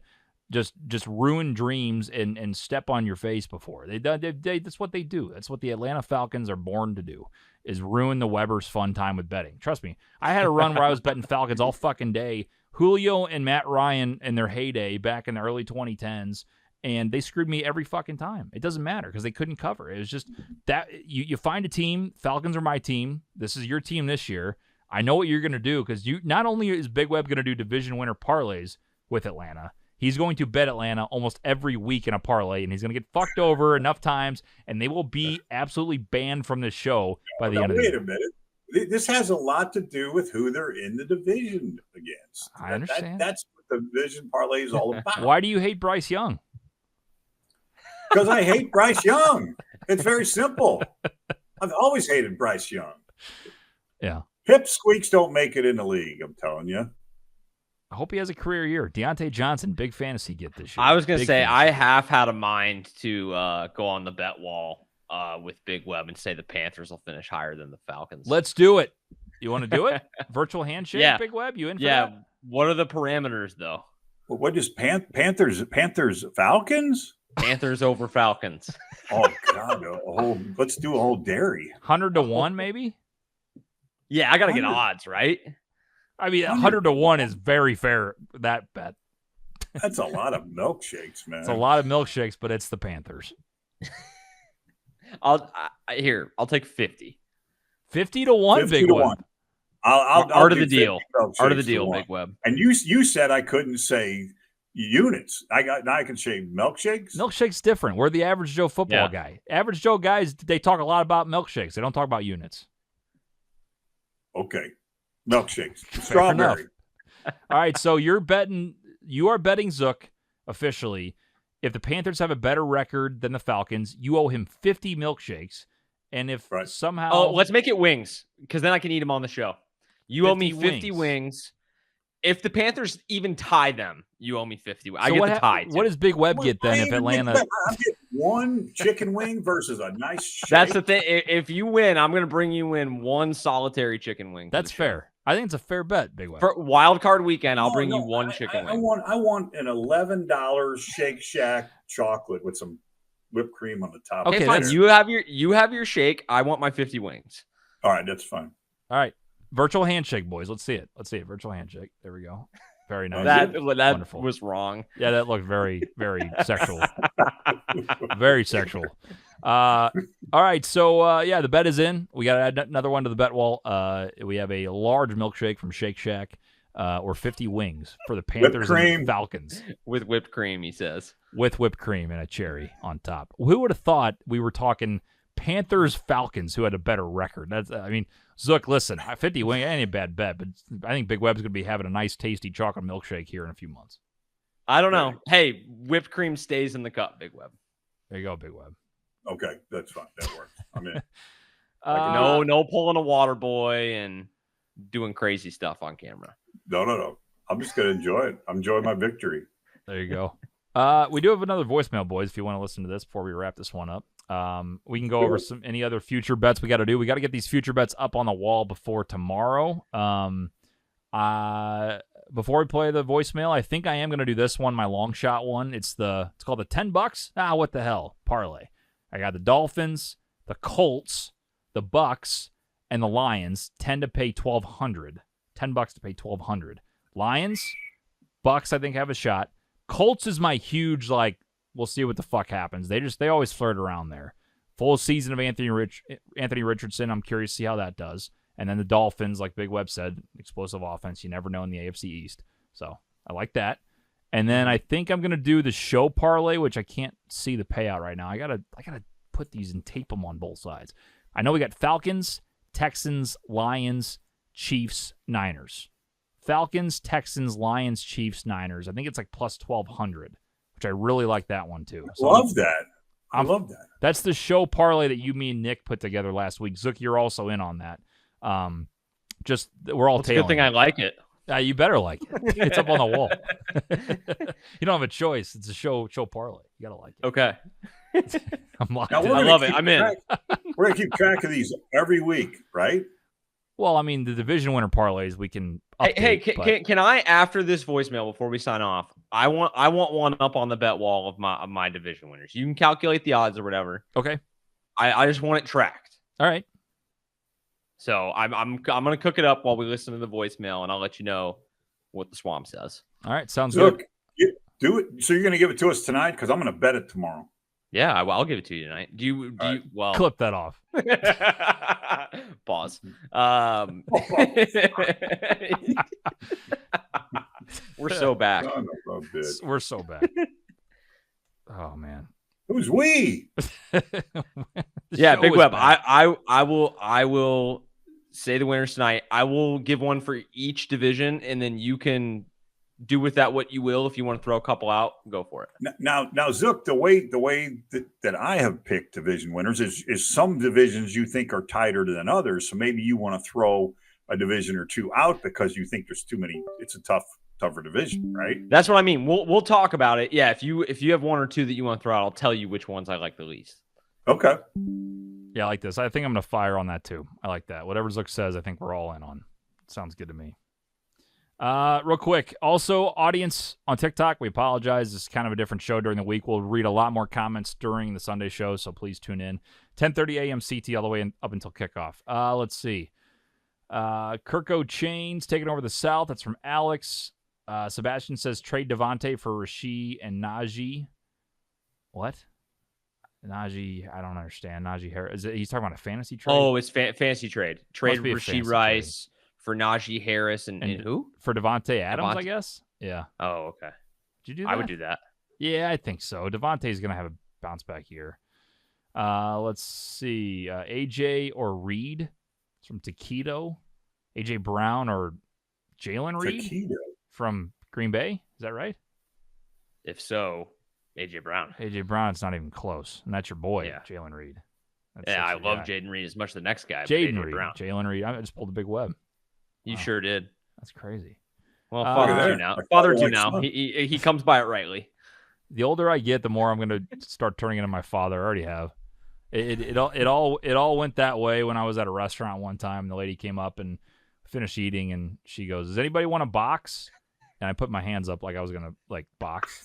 just ruin dreams and step on your face before. That's what they do. That's what the Atlanta Falcons are born to do, is ruin the Weber's fun time with betting. Trust me. I had a run where I was betting Falcons all fucking day. Julio and Matt Ryan in their heyday back in the early 2010s. And they screwed me every fucking time. It doesn't matter because they couldn't cover. It was just that you find a team. Falcons are my team. This is your team this year. I know what you're going to do because you not only is Big Web going to do division winner parlays with Atlanta, he's going to bet Atlanta almost every week in a parlay, and he's going to get fucked over enough times, and they will be absolutely banned from this show by the end of the Wait year. a minute. This has a lot to do with who they're in the division against. I understand. That's what the division parlay is all about. Why do you hate Bryce Young? Because I hate Bryce Young. It's very simple. I've always hated Bryce Young. Yeah. Hip squeaks don't make it in the league, I'm telling you. I hope he has a career year. Deontay Johnson, big fantasy get this year. I was going to Big say, fantasy. I have had a mind to go on the bet wall with Big Web and say the Panthers will finish higher than the Falcons. Let's do it. You want to do it? Virtual handshake, Yeah. Big Web? You in for Yeah. that? What are the parameters, though? What just Panthers Falcons? Panthers over Falcons. Oh God, let's do a whole dairy. 100-1 maybe. Yeah, I got to get 100. odds, right? I mean, 100-1 is very fair. That bet. That's a lot of milkshakes, man. It's a lot of milkshakes, but it's the Panthers. I'll take 50. 50-1, 50 Big to Web. 1. I'll Art of do the deal. 50 milkshakes Art of the to deal, 1. Big Web. And you said I couldn't say units. Now I can say milkshakes. Milkshakes different. We're the average Joe football guy. Average Joe guys, they talk a lot about milkshakes. They don't talk about units. Okay, milkshakes. Fair Strawberry. enough. All right, so you are betting Zook officially. If the Panthers have a better record than the Falcons, you owe him 50 milkshakes. And if somehow... Oh, let's make it wings, because then I can eat them on the show. You owe me 50 wings. wings. If the Panthers even tie them, you owe me 50. I get the tie. What does Big Web get then if Atlanta... I get one chicken wing versus a nice shake. That's the thing. If you win, I'm going to bring you in one solitary chicken wing. That's fair. I think it's a fair bet, Big Web. For wild card weekend, I'll bring you one chicken wing. I want an $11 Shake Shack chocolate with some whipped cream on the top. Okay, fine. You have your shake. I want my 50 wings. All right, that's fine. All right. Virtual handshake, boys. Let's see it. Virtual handshake. There we go. Very nice. That Wonderful. was wrong. Yeah, that looked very, very sexual. Very sexual. All right. So, the bet is in. We got to add another one to the bet wall. We have a large milkshake from Shake Shack or 50 wings for the Panthers and Falcons. With whipped cream, he says. With whipped cream and a cherry on top. Who would have thought we were talking Panthers Falcons, who had a better record? Zook, listen, 50 wing ain't a bad bet, but I think Big Web's going to be having a nice, tasty chocolate milkshake here in a few months. I don't know. Hey, whipped cream stays in the cup, Big Web. There you go, Big Web. Okay, that's fine. That works. I'm in. No pulling a water boy and doing crazy stuff on camera. No. I'm just going to enjoy it. I'm enjoying my victory. There you go. We do have another voicemail, boys, if you want to listen to this before we wrap this one up. We can go over any other future bets we got to do. We got to get these future bets up on the wall before tomorrow. Before we play the voicemail, I think I am going to do this one, my long shot one. It's called the $10. What the hell? Parlay. I got the Dolphins, the Colts, the Bucks, and the Lions. 10 to pay $1,200. $10 to pay $1,200. Lions, Bucks, I think have a shot. Colts is my huge, we'll see what the fuck happens. They always flirt around there. Full season of Anthony Richardson. I'm curious to see how that does. And then the Dolphins, like Big Web said, explosive offense. You never know in the AFC East. So I like that. And then I think I'm gonna do the show parlay, which I can't see the payout right now. I gotta put these and tape them on both sides. I know we got Falcons, Texans, Lions, Chiefs, Niners. Falcons, Texans, Lions, Chiefs, Niners. I think it's plus 1,200, which I really like that one too. So love that. I love that. That's the show parlay that you, me, and Nick put together last week. Zook, you're also in on that. We're all tailing. It's a good thing I like it. You better like it. It's up on the wall. You don't have a choice. It's a show parlay. You gotta like it. Okay. I'm locked Now, in. I love it. I'm in. We're gonna keep track of these every week, right? Well, I mean, the division winner parlays we can. Update, can I, after this voicemail, before we sign off, I want one up on the bet wall of my division winners. You can calculate the odds or whatever. Okay. I just want it tracked. All right. So I'm gonna cook it up while we listen to the voicemail, and I'll let you know what the swamp says. All right, sounds Look, good. do it. So you're gonna give it to us tonight because I'm gonna bet it tomorrow. Yeah, I'll give it to you tonight. Do you? Well, clip that off. Pause. We're so back. We're so back. Oh man. Who's we? Yeah, Big Web. Back. I will say the winners tonight. I will give one for each division, and then you can do with that what you will. If you want to throw a couple out, go for it. Now, Zook, the way that I have picked division winners is some divisions you think are tighter than others. So maybe you want to throw a division or two out because you think there's too many. It's a tougher division, right? That's what I mean. We'll talk about it. Yeah, if you have one or two that you want to throw out, I'll tell you which ones I like the least. Okay. Yeah, I like this. I think I'm going to fire on that too. I like that. Whatever Zook says, I think we're all in on. Sounds good to me. Real quick. Also, audience on TikTok, we apologize. This is kind of a different show during the week. We'll read a lot more comments during the Sunday show, so please tune in. 10:30 a.m. CT all the way up until kickoff. Let's see. Kirko Chains taking over the South. That's from Alex. Sebastian says trade Devontae for Rasheed and Najee. What? Najee, I don't understand. Najee Harris. He's talking about a fantasy trade? Oh, it's fantasy trade. Trade be a Rasheed fantasy Rice for Najee Harris and who? For Devontae Adams, Devontae? I guess. Yeah. Oh, okay. Did you do that? I would do that. Yeah, I think so. Devontae's going to have a bounce back year. Let's see. AJ or Reed. It's from Taquito. AJ Brown or Jalen Reed from Green Bay. Is that right? If so, AJ Brown. AJ Brown, it's not even close. And that's your boy, Yeah. Jalen Reed. I love Jaden Reed as much as the next guy. Jaden Reed. Brown. Jalen Reed. I just pulled the big web. You sure did. That's crazy. Well, Look father at do that. now. My Father father do likes now. son. He comes by it rightly. The older I get, the more I'm going to start turning into my father. I already have. It all went that way when I was at a restaurant one time. And the lady came up and finished eating, and she goes, "Does anybody want a box?" And I put my hands up like I was gonna box.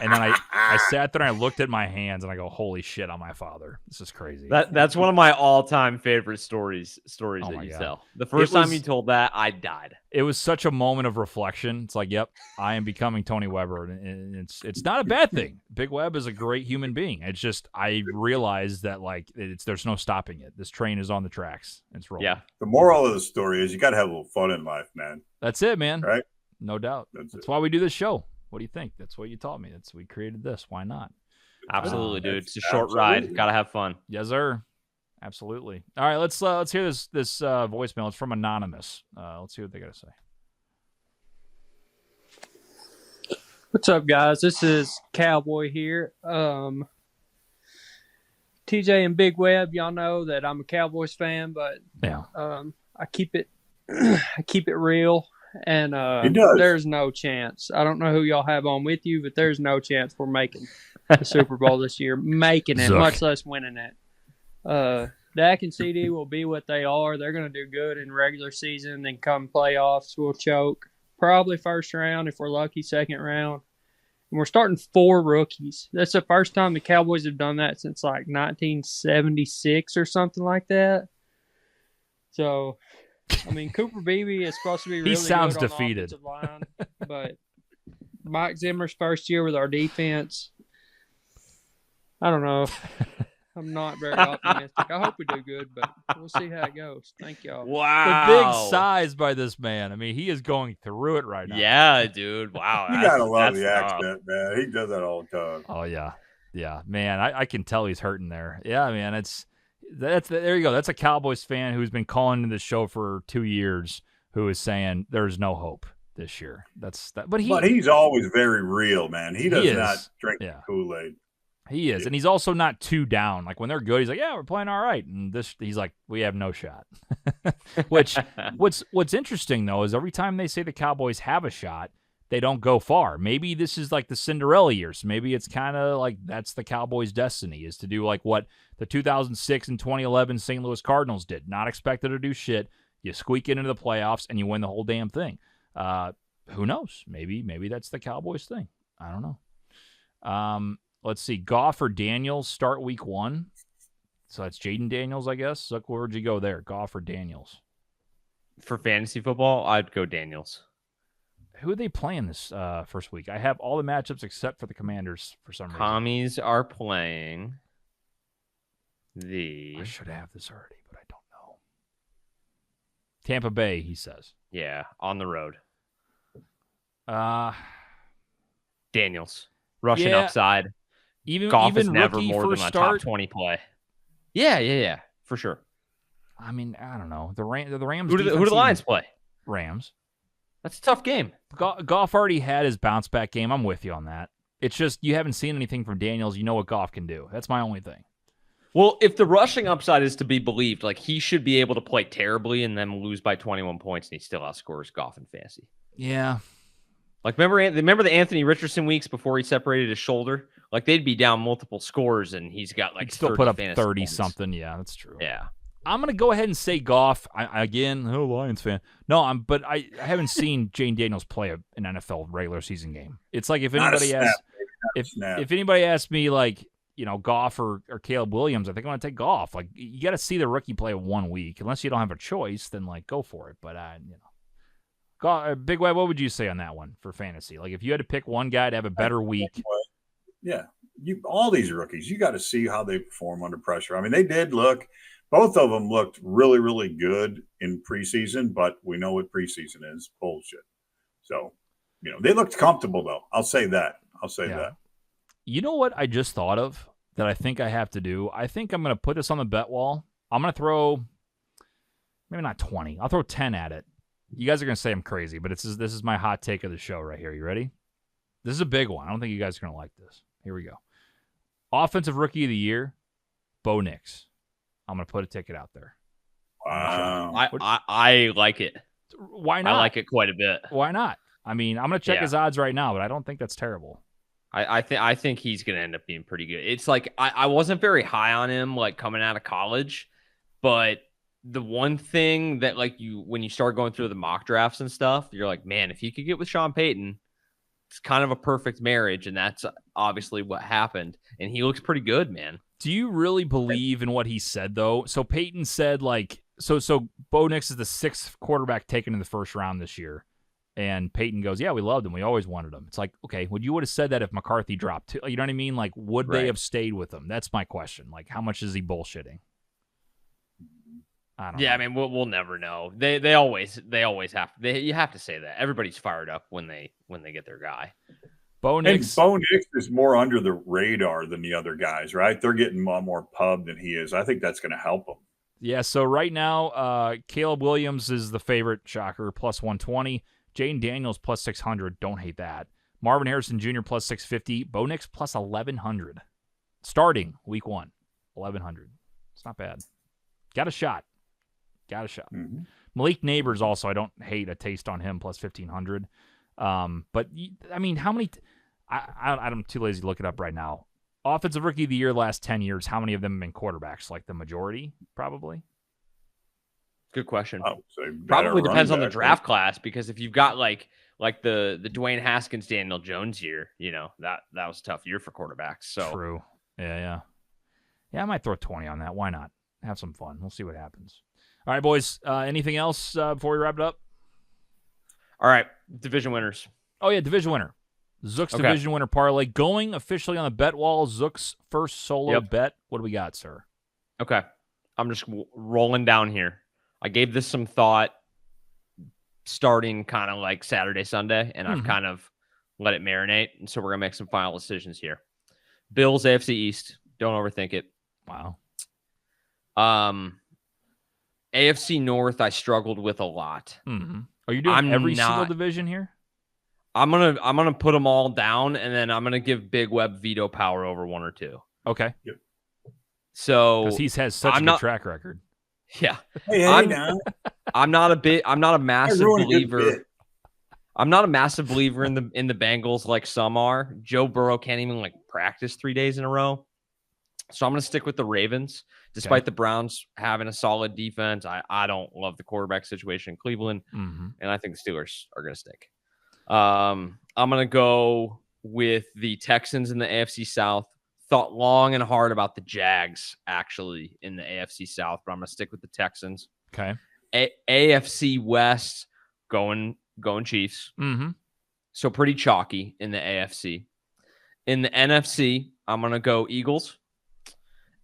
And then I sat there and I looked at my hands and I go, "Holy shit, I'm my father. This is crazy." That's one of my all-time favorite stories Oh that my you God. tell. The first time was- you told that, I died. It was such a moment of reflection. It's like, yep, I am becoming Tony Weber, and it's not a bad thing. Big Web is a great human being. It's just I realized that there's no stopping it. This train is on the tracks. It's rolling. Yeah. The moral of the story is you got to have a little fun in life, man. That's it, man. Right? No doubt. That's it. why we do this show. What do you think? That's what you taught me. We created this. Why not? Absolutely, dude. That's- It's a short absolutely. ride. Gotta have fun. Yes, sir. Absolutely. All right, let's hear this voicemail. It's from Anonymous. Let's see what they got to say. What's up, guys? This is Cowboy here. TJ and Big Web, y'all know that I'm a Cowboys fan, but Yeah. I keep it real, and He does. there's no chance. I don't know who y'all have on with you, but there's no chance we're making the Super Bowl this year. Making it, Zook. much less winning it. Dak and CD will be what they are. They're going to do good in regular season, then come playoffs, we'll choke. Probably first round, if we're lucky, second round. And we're starting 4 rookies. That's the first time the Cowboys have done that since 1976 or something like that. So, I mean, Cooper Beebe is supposed to be really sounds good on the defeated. offensive line, but Mike Zimmer's first year with our defense, I don't know. I'm not very optimistic. I hope we do good, but we'll see how it goes. Thank y'all. Wow. The big size by this man. I mean, he is going through it right now. Yeah, dude. Wow. You that's- got to love that's the tough. accent, man. He does that all the time. Oh yeah, yeah, man. I can tell he's hurting there. Yeah, man. There you go. That's a Cowboys fan who's been calling into the show for 2 years, who is saying there's no hope this year. That's that. But he's always very real, man. He does is. not drink Yeah. Kool-Aid. he is, and he's also not too down. Like when they're good, he's like, yeah, we're playing all right. And he's like, we have no shot. Which what's interesting though is every time they say the Cowboys have a shot, they don't go far. Maybe this is like the Cinderella years. Maybe it's kind of like that's the Cowboys' destiny is to do like what the 2006 and 2011 St. Louis Cardinals did. Not expected to do shit. You squeak it into the playoffs and you win the whole damn thing. Who knows? Maybe that's the Cowboys thing. I don't know. Let's see. Goff or Daniels start week 1. So that's Jaden Daniels, I guess. Look, where'd you go there? Goff or Daniels? For fantasy football, I'd go Daniels. Who are they playing this first week? I have all the matchups except for the Commanders for some reason. Commies are playing the I should have this already, but I don't know. Tampa Bay, he says. on the road. Daniels rushing Yeah. upside. Even Goff is never rookie more than first a start. top 20 play. Yeah, for sure. I mean, I don't know. The Rams. Who do the defense Lions even- play? Rams. That's a tough game. Goff already had his bounce back game. I'm with you on that. It's just you haven't seen anything from Daniels. You know what Goff can do. That's my only thing. Well, if the rushing upside is to be believed, like he should be able to play terribly and then lose by 21 points, and he still outscores Goff in fantasy. Yeah. Like remember the Anthony Richardson weeks before he separated his shoulder? Like they'd be down multiple scores, and he's got like He'd still 30 put up fantasy 30 points. something. Yeah, that's true. Yeah, I'm going to go ahead and say Goff. Lions fan. No, but I haven't seen Jane Daniels play an NFL regular season game. It's like if anybody asks me like, Goff or Caleb Williams, I think I'm going to take Goff. Like, you got to see the rookie play 1 week. Unless you don't have a choice, then like go for it. But Big Web, what would you say on that one for fantasy? Like if you had to pick one guy to have a better week. Yeah. All these rookies, you got to see how they perform under pressure. I mean, they did look. Both of them looked really, really good in preseason, but we know what preseason is, bullshit. So, they looked comfortable, though. I'll say that. You know what I just thought of that I think I have to do? I think I'm going to put this on the bet wall. I'm going to throw, maybe not 20. I'll throw 10 at it. You guys are going to say I'm crazy, but this is my hot take of the show right here. You ready? This is a big one. I don't think you guys are going to like this. Here we go. Offensive Rookie of the Year, Bo Nix. I'm going to put a ticket out there. Wow. I like it. Why not? I like it quite a bit. Why not? I mean, I'm going to check his odds right now, but I don't think that's terrible. I think he's going to end up being pretty good. It's like I wasn't very high on him like coming out of college, but the one thing that like when you start going through the mock drafts and stuff, you're like, man, if you could get with Sean Payton, it's kind of a perfect marriage, and that's obviously what happened. And he looks pretty good, man. Do you really believe in what he said, though? So Peyton said, like, so Bo Nix is the 6th quarterback taken in the first round this year. And Peyton goes, yeah, we loved him. We always wanted him. It's like, okay, would you would have said that if McCarthy dropped too? You know what I mean? Like, would they have stayed with him? That's my question. Like, how much is he bullshitting? I don't know. I mean, we'll never know. They always have. You have to say that. Everybody's fired up when they get their guy. Bo Nix is more under the radar than the other guys, right? They're getting more pub than he is. I think that's going to help him. Yeah, so right now, Caleb Williams is the favorite, shocker, plus 120. Jane Daniels, plus 600. Don't hate that. Marvin Harrison Jr., plus 650. Bo Nix, plus 1,100. Starting week 1, 1,100. It's not bad. Got a shot. Mm-hmm. Malik Neighbors also, I don't hate a taste on him, plus 1,500. But, I mean, how many I'm too lazy to look it up right now. Offensive Rookie of the Year last 10 years, how many of them have been quarterbacks? Like the majority, probably? Good question. Probably Probably depends on the draft class, because if you've got like the Dwayne Haskins, Daniel Jones year, that was a tough year for quarterbacks. So true. Yeah, I might throw 20 on that. Why not? Have some fun. We'll see what happens. All right, boys. Anything else before we wrap it up? All right, division winners. Oh yeah, division winner. Zook's division winner parlay going officially on the bet wall. Zook's first solo bet. What do we got, sir? Okay, I'm just rolling down here. I gave this some thought starting kind of like Saturday, Sunday, and I've kind of let it marinate. And so we're going to make some final decisions here. Bills, AFC East. Don't overthink it. Wow. AFC North, I struggled with a lot. Mm-hmm. Are you doing every single division here? I'm gonna put them all down, and then I'm gonna give Big Web veto power over one or two. Okay. Yep. So because he has such a good track record. Yeah. I'm not a massive believer. I'm not a massive believer in the Bengals like some are. Joe Burrow can't even practice 3 days in a row. So I'm going to stick with the Ravens, despite the Browns having a solid defense. I don't love the quarterback situation in Cleveland, and I think the Steelers are going to stick. I'm going to go with the Texans in the AFC South. Thought long and hard about the Jags, actually, in the AFC South, but I'm going to stick with the Texans. Okay. AFC West, going Chiefs. Mm-hmm. So pretty chalky in the AFC. In the NFC, I'm going to go Eagles.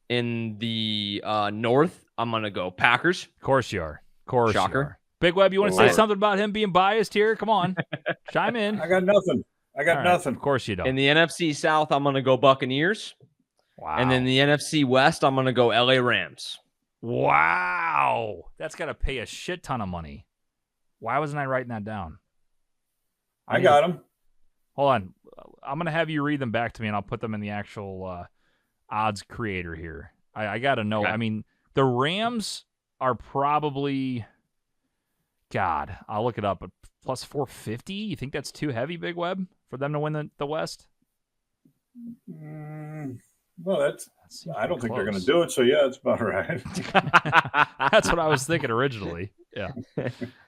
In the North, I'm going to go Packers. Of course you are. Of course Shocker. You are. Big Web, you want to say something about him being biased here? Come on. Chime in. I got nothing. Nothing. Of course you don't. In the NFC South, I'm going to go Buccaneers. Wow. And then the NFC West, I'm going to go LA Rams. Wow. That's got to pay a shit ton of money. Why wasn't I writing that down? I got them. Hold on. I'm going to have you read them back to me, and I'll put them in the actual odds creator here. I got to know. Okay. I mean, the Rams are probably, God, I'll look it up, but plus 450? You think that's too heavy, Big Web, for them to win the West? Well, That seems I don't think they're going to close. do it. So yeah, it's about right. That's what I was thinking originally. Yeah.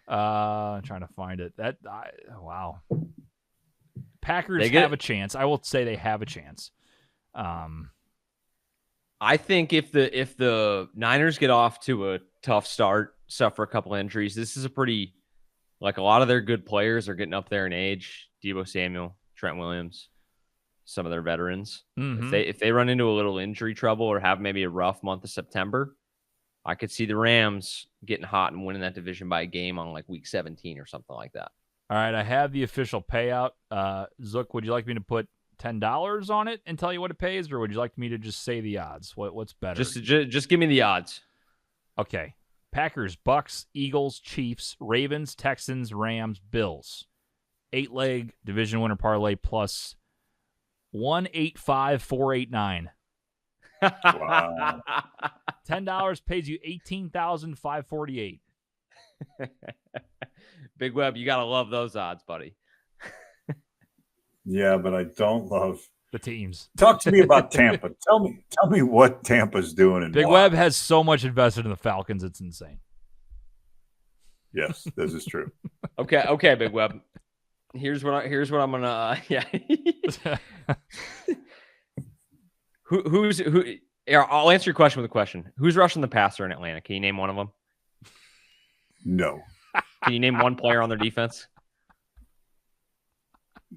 I'm trying to find it. Wow. Packers have a chance. I will say they have a chance. I think if the Niners get off to a tough start, suffer a couple injuries, this is a pretty, like, a lot of their good players are getting up there in age. Deebo Samuel, Trent Williams, some of their veterans. Mm-hmm. If they run into a little injury trouble or have maybe a rough month of September, I could see the Rams getting hot and winning that division by a game on like week 17 or something like that. All right, I have the official payout. Zook, would you like me to put $10 on it and tell you what it pays, or would you like me to just say the odds? What's better? Just give me the odds. Okay. Packers, Bucks, Eagles, Chiefs, Ravens, Texans, Rams, Bills. 8-leg division winner parlay plus 185,489. Wow. $10 pays you $18,548. Big Web, you gotta love those odds, buddy. Yeah, but I don't love The teams. Talk to me about Tampa. Tell me what Tampa's doing. And Big why. Web has so much invested in the Falcons, it's insane. Yes, this is true. Okay, Big Web. Here's what I'm gonna. Yeah. Who? Yeah, I'll answer your question with a question. Who's rushing the passer in Atlanta? Can you name one of them? No. Can you name one player on their defense?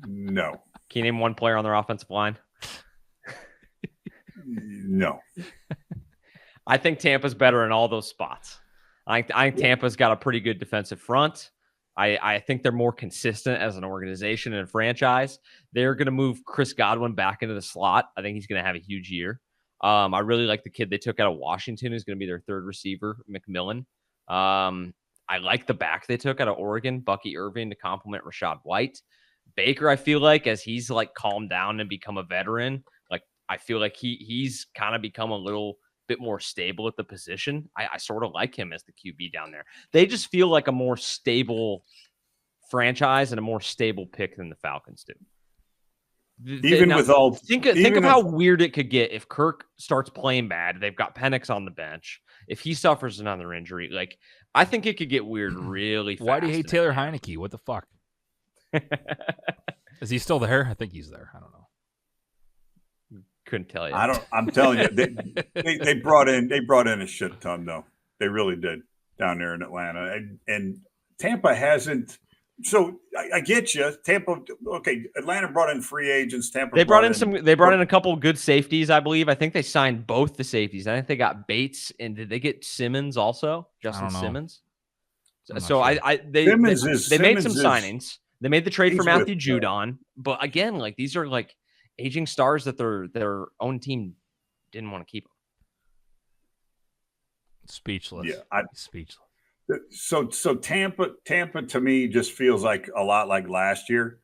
No. Can you name one player on their offensive line? No. I think Tampa's better in all those spots. I think Tampa's got a pretty good defensive front. I think they're more consistent as an organization and a franchise. They're going to move Chris Godwin back into the slot. I think he's going to have a huge year. I really like the kid they took out of Washington, who's going to be their third receiver, McMillan. I like the back they took out of Oregon, Bucky Irving, to complement Rashad White. Baker, I feel like, as he's like calmed down and become a veteran, like I feel like he's kind of become a little bit more stable at the position. I sort of like him as the QB down there. They just feel like a more stable franchise and a more stable pick than the Falcons do. Think of how weird it could get if Kirk starts playing bad. They've got Penix on the bench. If he suffers another injury, like I think it could get weird really fast. Why do you hate Taylor Heineke? What the fuck? Is he still there? I think he's there. I don't know. Couldn't tell you. I'm telling you, they brought in a shit ton though. They really did down there in Atlanta, and Tampa hasn't. So I get you. Tampa, okay. Atlanta brought in free agents. Tampa. They brought in a couple of good safeties, I believe. I think they signed both the safeties. I think they got Bates, and did they get Simmons also? Justin Simmons. So they made some signings. They made the trade for Matthew Judon, but again, like these are like aging stars that their own team didn't want to keep them. Speechless. Yeah, speechless. So Tampa to me just feels like a lot like last year.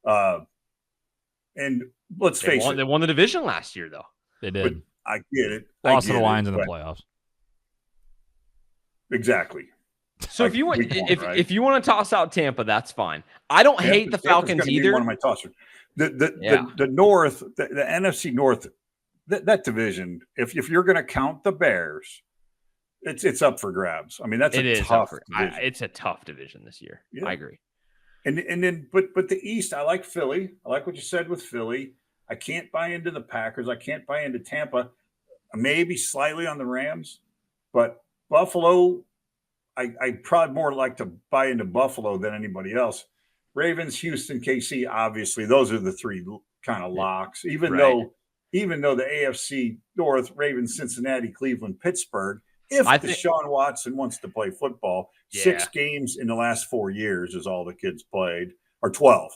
And let's face it, they won the division last year though. They did. I get it. Lost to the Lions in the playoffs. Exactly. So if you want to toss out Tampa, that's fine. I don't hate the Falcons either. One of my tossers. The North, the NFC North, that division. If you're going to count the Bears, it's up for grabs. I mean, it's a tough division this year. Yeah. I agree. And then but the East, I like Philly. I like what you said with Philly. I can't buy into the Packers. I can't buy into Tampa. Maybe slightly on the Rams, but Buffalo. I probably more like to buy into Buffalo than anybody else. Ravens, Houston, KC, obviously, those are the three kind of locks. Even though the AFC North, Ravens, Cincinnati, Cleveland, Pittsburgh, if Deshaun Watson wants to play football, 6 games in the last 4 years is all the kids played, or 12.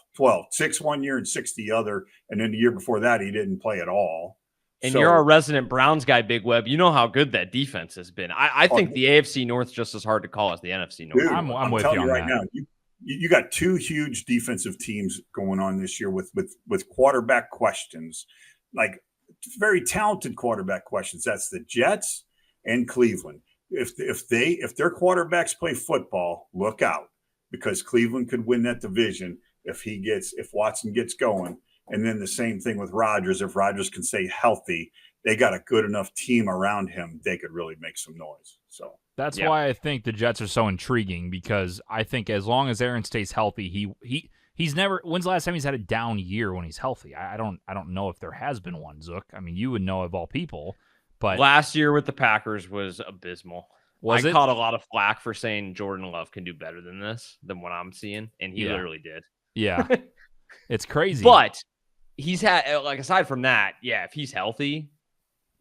6 1 year and 6 the other. And then the year before that, he didn't play at all. And you're a resident Browns guy, Big Web. You know how good that defense has been. I think the AFC North is just as hard to call as the NFC North. Dude, I'm with you on right that. Now. You got 2 huge defensive teams going on this year with quarterback questions, like very talented quarterback questions. That's the Jets and Cleveland. If their quarterbacks play football, look out, because Cleveland could win that division if Watson gets going. And then the same thing with Rodgers. If Rodgers can stay healthy, they got a good enough team around him, they could really make some noise. So that's why I think the Jets are so intriguing, because I think as long as Aaron stays healthy, he's never. When's the last time he's had a down year when he's healthy? I don't know if there has been one, Zook. I mean, you would know of all people, but last year with the Packers was abysmal. I it? caught a lot of flack for saying Jordan Love can do better than what I'm seeing, and he literally did. Yeah, it's crazy. But he's had, like, aside from that, if he's healthy,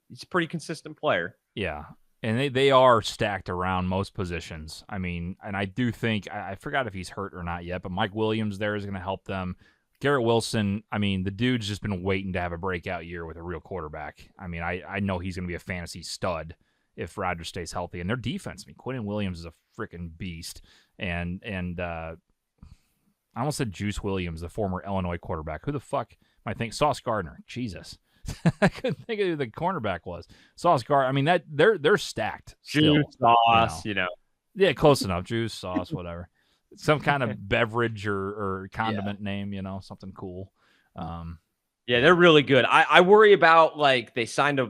he's a pretty consistent player. Yeah, and they are stacked around most positions. I mean, and I do think, I forgot if he's hurt or not yet, but Mike Williams there is going to help them. Garrett Wilson, I mean, the dude's just been waiting to have a breakout year with a real quarterback. I mean, I know he's going to be a fantasy stud if Rodgers stays healthy. And their defense, I mean, Quinnen Williams is a freaking beast. And I almost said Juice Williams, the former Illinois quarterback. Who the fuck am I thinking? Sauce Gardner. Jesus. I couldn't think of who the cornerback was. Sauce Gardner. I mean, they're stacked. Juice, still, sauce, Yeah, close enough. Juice, sauce, whatever. Some kind of beverage or condiment name, something cool. They're really good. I worry about, like, they signed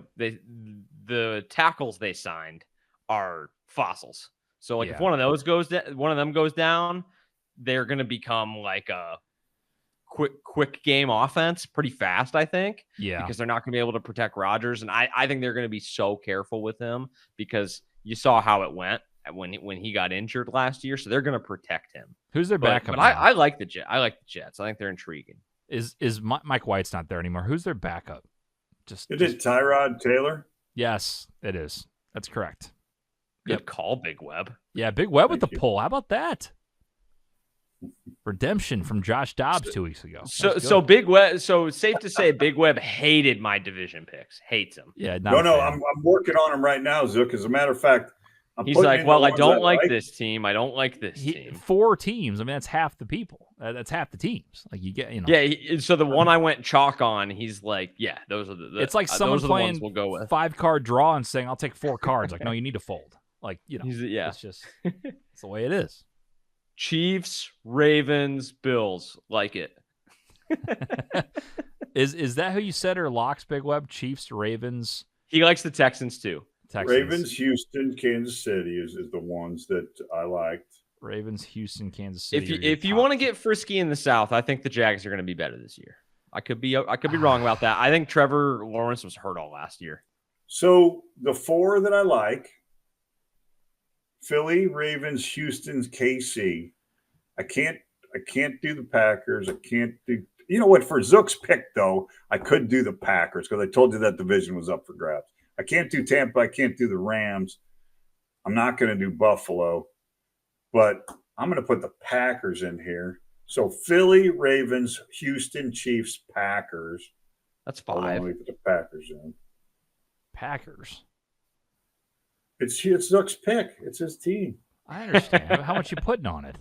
the tackles they signed are fossils. So, like, if one of them goes down, they're going to become like a quick game offense pretty fast, I think. Yeah. Because they're not going to be able to protect Rodgers. And I think they're going to be so careful with him, because you saw how it went when he got injured last year. So they're going to protect him. Who's their backup? But I like the Jets. I like the Jets. I think they're intriguing. Is Mike White's not there anymore? Who's their backup? Is it Tyrod Taylor? Yes, it is. That's correct. Good call, Big Web. Yeah, Big Web with the pull. How about that? Redemption from Josh Dobbs 2 weeks ago. So Big Web. So safe to say, Big Web hated my division picks. Hates them. Yeah. No. I'm working on him right now, Zook. As a matter of fact, he's like, well, I don't like this team. I don't like this team. 4 teams. I mean, that's half the people. That's half the teams. Like, you get, Yeah. So the one I went chalk on, he's like, yeah, those are the. It's like someone playing we'll go with 5-card draw and saying, I'll take 4 cards. Like, no, you need to fold. Like, it's just, it's the way it is. Chiefs, Ravens, Bills, like it. Is that who you said are locks, Big Web? Chiefs, Ravens. He likes the Texans too. Ravens, Houston, Kansas City is the ones that I liked. Ravens, Houston, Kansas City. If you want to get frisky in the South, I think the Jags are going to be better this year. I could be wrong about that. I think Trevor Lawrence was hurt all last year. So the 4 that I like: Philly, Ravens, Houston, KC. I can't do the Packers. I can't do. You know what? For Zook's pick, though, I could do the Packers because I told you that division was up for grabs. I can't do Tampa. I can't do the Rams. I'm not going to do Buffalo, but I'm going to put the Packers in here. So Philly, Ravens, Houston, Chiefs, Packers. That's 5. Let me put the Packers in. Packers. It's Zook's pick. It's his team. I understand. How much you putting on it?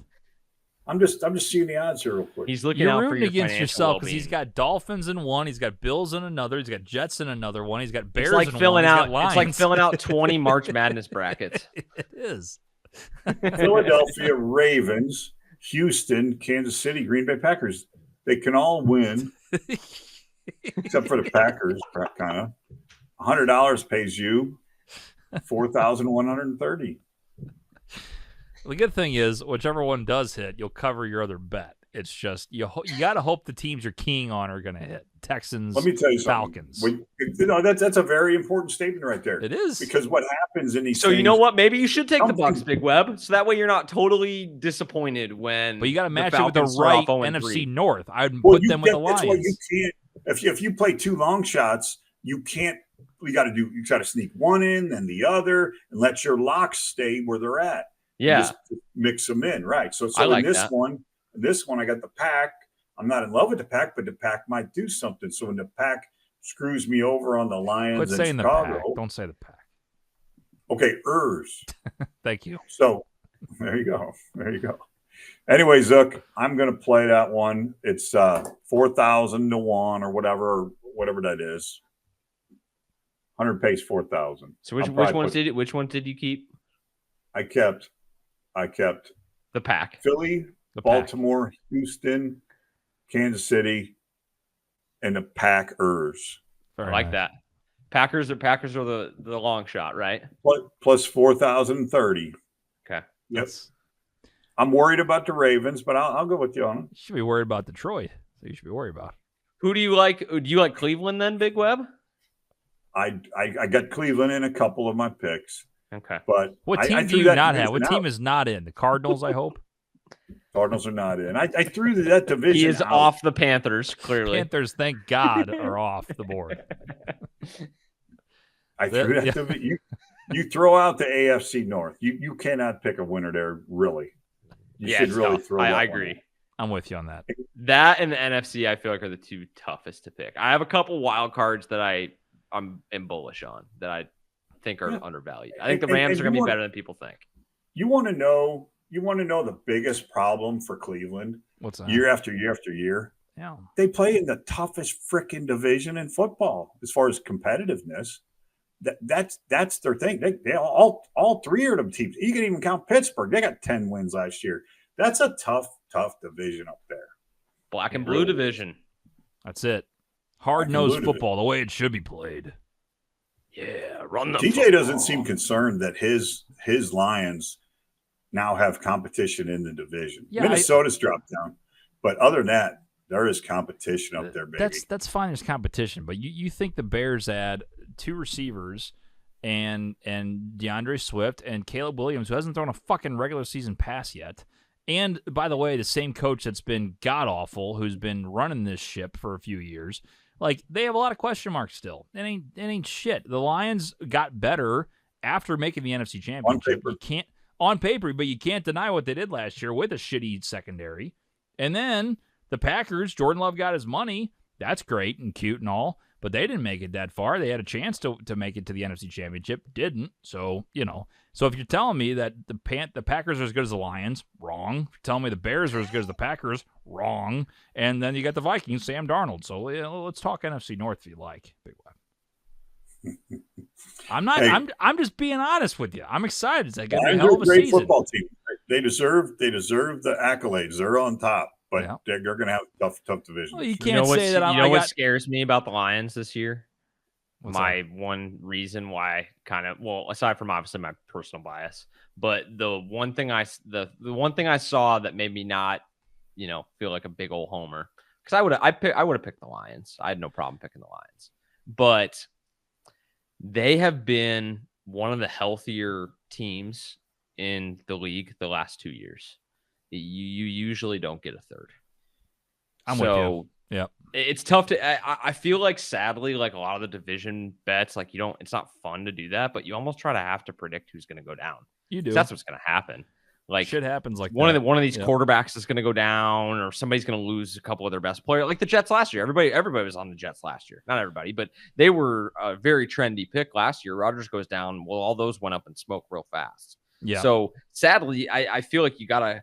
I'm just seeing the odds here real quick. He's looking You're out for rooting your against yourself because well-being. he's got Dolphins in one, he's got Bills in another, he's got Jets in another one, he's got Bears It's like in filling one, he's out. got Lions. It's like filling out 20 March Madness brackets. It is. Philadelphia, Ravens, Houston, Kansas City, Green Bay Packers. They can all win, except for the Packers, kind of. $100 pays you $4,130. The good thing is, whichever one does hit, you'll cover your other bet. It's just you got to hope the teams you're keying on are going to hit. Texans, Let me tell you Falcons. something. That's a very important statement right there. It is, because what happens in these. So things, you know what? Maybe you should take the Bucks, Big Web, so that way you're not totally disappointed when. But you got to match it with the right NFC North. I would well, put them with the Lions. That's why you can't. If you play 2 long shots, you can't. You got to sneak one in, then the other, and let your locks stay where they're at. Yeah, just mix them in, right? So like in this one, I got the Pack. I'm not in love with the Pack, but the Pack might do something. So when the Pack screws me over on the Lions Quit saying and Chicago, the Pack. Don't say the Pack. Okay, Thank you. So there you go. Anyway, Zook, I'm going to play that one. It's 4,000 to 1 or whatever that is. 100 pays 4,000. So which one did you keep? I kept the Pack. Philly, Baltimore, Houston, Kansas City, and the Packers. I like that. Packers are the long shot, right? Plus 4,030. Okay. Yep. I'm worried about the Ravens, but I'll go with you on it. You should be worried about Detroit. So you should be worried about. Who do you like? Do you like Cleveland then, Big Web? I got Cleveland in a couple of my picks. Okay. But what team do you not have? What team is not in? The Cardinals, I hope. Cardinals are not in. I threw that division. He is out. off the Panthers, clearly. Panthers, thank God, are off the board. I threw that division. You throw out the AFC North. You cannot pick a winner there, really. You should really throw that I one agree. out. I'm with you on that. That and the NFC, I feel like, are the two toughest to pick. I have a couple wild cards that I'm bullish on that I think are undervalued. I think the Rams are going to be better than people think. You want to know the biggest problem for Cleveland? What's that? Year after year after year. Yeah. They play in the toughest freaking division in football as far as competitiveness. That's their thing. They all three of them teams. You can even count Pittsburgh. They got 10 wins last year. That's a tough division up there. Black and blue division. That's it. Hard-nosed football, the way it should be played. Yeah, run the TJ football. doesn't seem concerned that his Lions now have competition in the division. Yeah, Minnesota's dropped down, but other than that, there is competition up there, baby. That's fine as competition, but you think the Bears add 2 receivers and DeAndre Swift and Caleb Williams, who hasn't thrown a fucking regular season pass yet. And, by the way, the same coach that's been god-awful, who's been running this ship for a few years, like, they have a lot of question marks still. It ain't shit. The Lions got better after making the NFC Championship. On paper, but you can't deny what they did last year with a shitty secondary. And then the Packers, Jordan Love got his money. That's great and cute and all, but they didn't make it that far. They had a chance to make it to the NFC Championship, didn't. So, So if you're telling me that the Packers are as good as the Lions, wrong. If you're telling me the Bears are as good as the Packers, wrong. And then you got the Vikings, Sam Darnold. So let's talk NFC North if you like, Big Web. I'm not. Hey, I'm just being honest with you. I'm excited. They got a hell of a great season. Football team. They deserve the accolades. They're on top, but they're going to have tough division. Well, you can't say that. What scares me about the Lions this year? What's my that? One reason why, aside from obviously my personal bias, but the one thing I saw that made me not, feel like a big old homer, because I would have picked the Lions. I had no problem picking the Lions, but they have been one of the healthier teams in the league the last 2 years. You usually don't get a third. I'm with you. Yeah. It's tough to, I feel like sadly, like a lot of the division bets, like it's not fun to do that, but you almost try to have to predict who's going to go down. You do. That's what's going to happen. Like shit happens like one of these quarterbacks is going to go down, or somebody's going to lose a couple of their best players, like the Jets last year. Everybody was on the Jets last year. Not everybody, but they were a very trendy pick last year. Rodgers goes down. Well, all those went up in smoke real fast. Yeah. So sadly, I feel like you gotta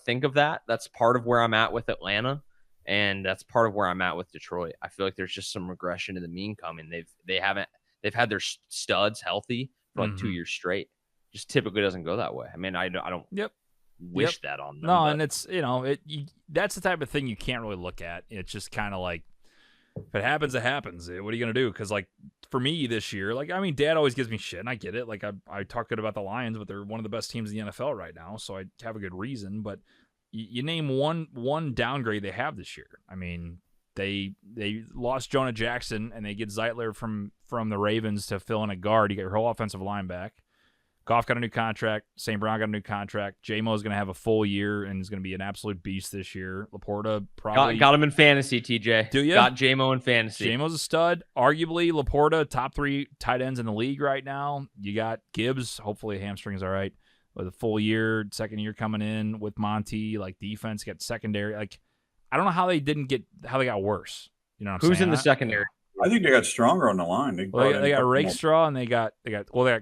think of that. That's part of where I'm at with Atlanta, and that's part of where I'm at with Detroit. I feel like there's just some regression to the mean coming. They've had their studs healthy for like 2 years straight. Just typically doesn't go that way. I mean, I don't wish that on them. No, but. and it's that's the type of thing you can't really look at. It's just kind of like, if it happens, it happens. What are you gonna do? Because like for me this year, like Dad always gives me shit, and I get it. Like I talk good about the Lions, but they're one of the best teams in the NFL right now, so I have a good reason. But you name one downgrade they have this year. I mean, they lost Jonah Jackson, and they get Zeitler from the Ravens to fill in a guard. You get your whole offensive line back. Goff got a new contract. St. Brown got a new contract. J-Mo is going to have a full year and is going to be an absolute beast this year. Laporta probably got him in fantasy. TJ, do you got J-Mo in fantasy? J-Mo's a stud. Arguably, Laporta top 3 tight ends in the league right now. You got Gibbs. Hopefully, hamstring's all right. With a full year, second year coming in with Monty. Like defense, got secondary. Like I don't know how they got worse. You know what I'm saying? Who's in the secondary? I think they got stronger on the line. They got Rakestraw and they got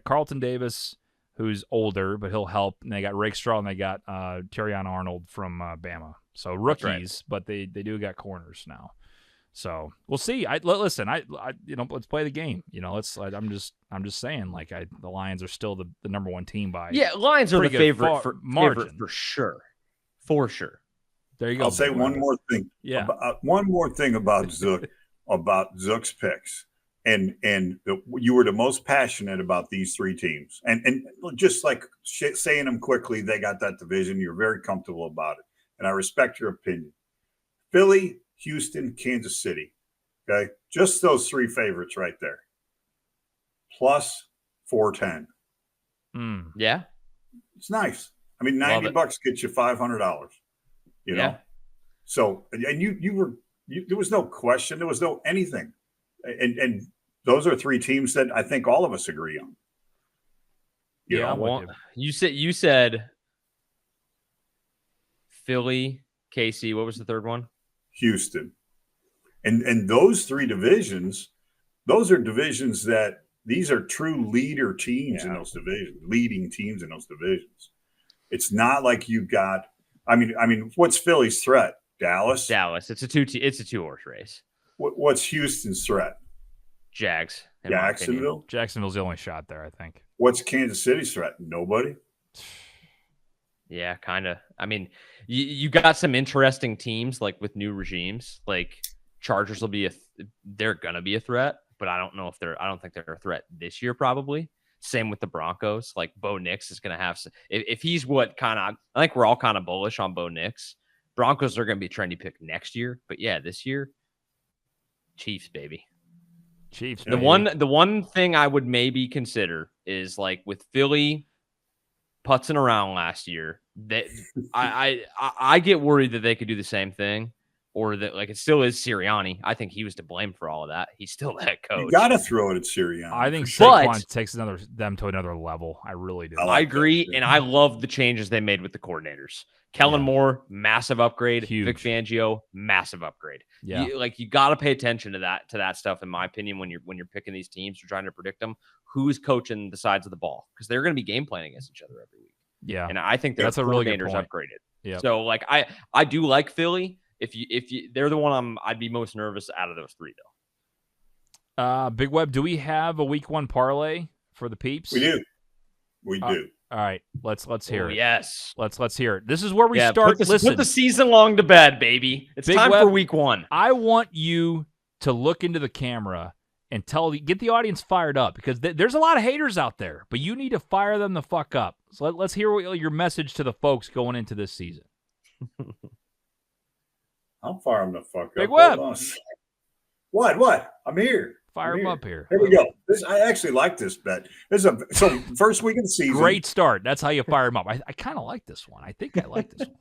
Carlton Davis, who's older, but he'll help. And they got Rakestraw and they got Terrion Arnold from Bama. So rookies, right. But they do got corners now. So we'll see. Listen. Let's play the game. I'm just saying. Like the Lions are still the number 1 team by Lions are the favorite for sure, for sure. There you go. I'll say one more thing. Yeah. One more thing about Zook, about Zook's picks. you were the most passionate about these three teams, and just like saying them quickly, they got that division. You're very comfortable about it, and I respect your opinion. Philly, Houston, Kansas City. Okay, just those three favorites right there. Plus 410. Yeah, it's nice. I mean, $90 gets you $500. You know, so and you there was no question, there was no anything, and those are three teams that I think all of us agree on. You said Philly, KC. What was the third one? Houston, and those three divisions, those are divisions that these are true leader teams in those divisions, leading teams in those divisions. It's not like you got. I mean, what's Philly's threat? Dallas. It's a two-horse race. What's Houston's threat? Jags. Jacksonville. Jacksonville's the only shot there, I think. What's Kansas City's threat? Nobody. Yeah, kind of. I mean, you got some interesting teams like with new regimes. Like Chargers will be they're gonna be a threat, but I don't think they're a threat this year. Probably. Same with the Broncos. Like Bo Nix is gonna have if he's what kind of I think we're all kind of bullish on Bo Nix. Broncos are gonna be a trendy pick next year, but yeah, this year, Chiefs, baby. Chiefs. The one thing I would maybe consider is like with Philly putzing around last year, that I get worried that they could do the same thing, or that like it still is Sirianni. I think he was to blame for all of that. He's still that coach. You got to throw it at Sirianni. I think Saquon takes them to another level. I really do. I agree, and I love the changes they made with the coordinators. Kellen Moore, massive upgrade. Huge. Vic Fangio, massive upgrade. Yeah, you got to pay attention to that stuff. In my opinion, when you're picking these teams, you're trying to predict them. Who's coaching the sides of the ball, because they're going to be game planning against each other every week. Yeah, and I think that's a really good point. Upgraded. Yeah. So like I do like Philly. If you they're the one I'd be most nervous out of those three though. Big Web, do we have a week one parlay for the peeps? We do. We do. All right, let's hear it. Yes, let's hear it. This is where we start. Put the season long to bed, baby. It's Big time Web, for week one. I want you to look into the camera and get the audience fired up, because there's a lot of haters out there, but you need to fire them the fuck up. So let's hear your message to the folks going into this season. I'll fire them the fuck up. Big Web. What? I'm here. Fire them up here. Here we go. I actually like this bet. So first week of the season. Great start. That's how you fire them up. I kind of like this one. I think I like this one.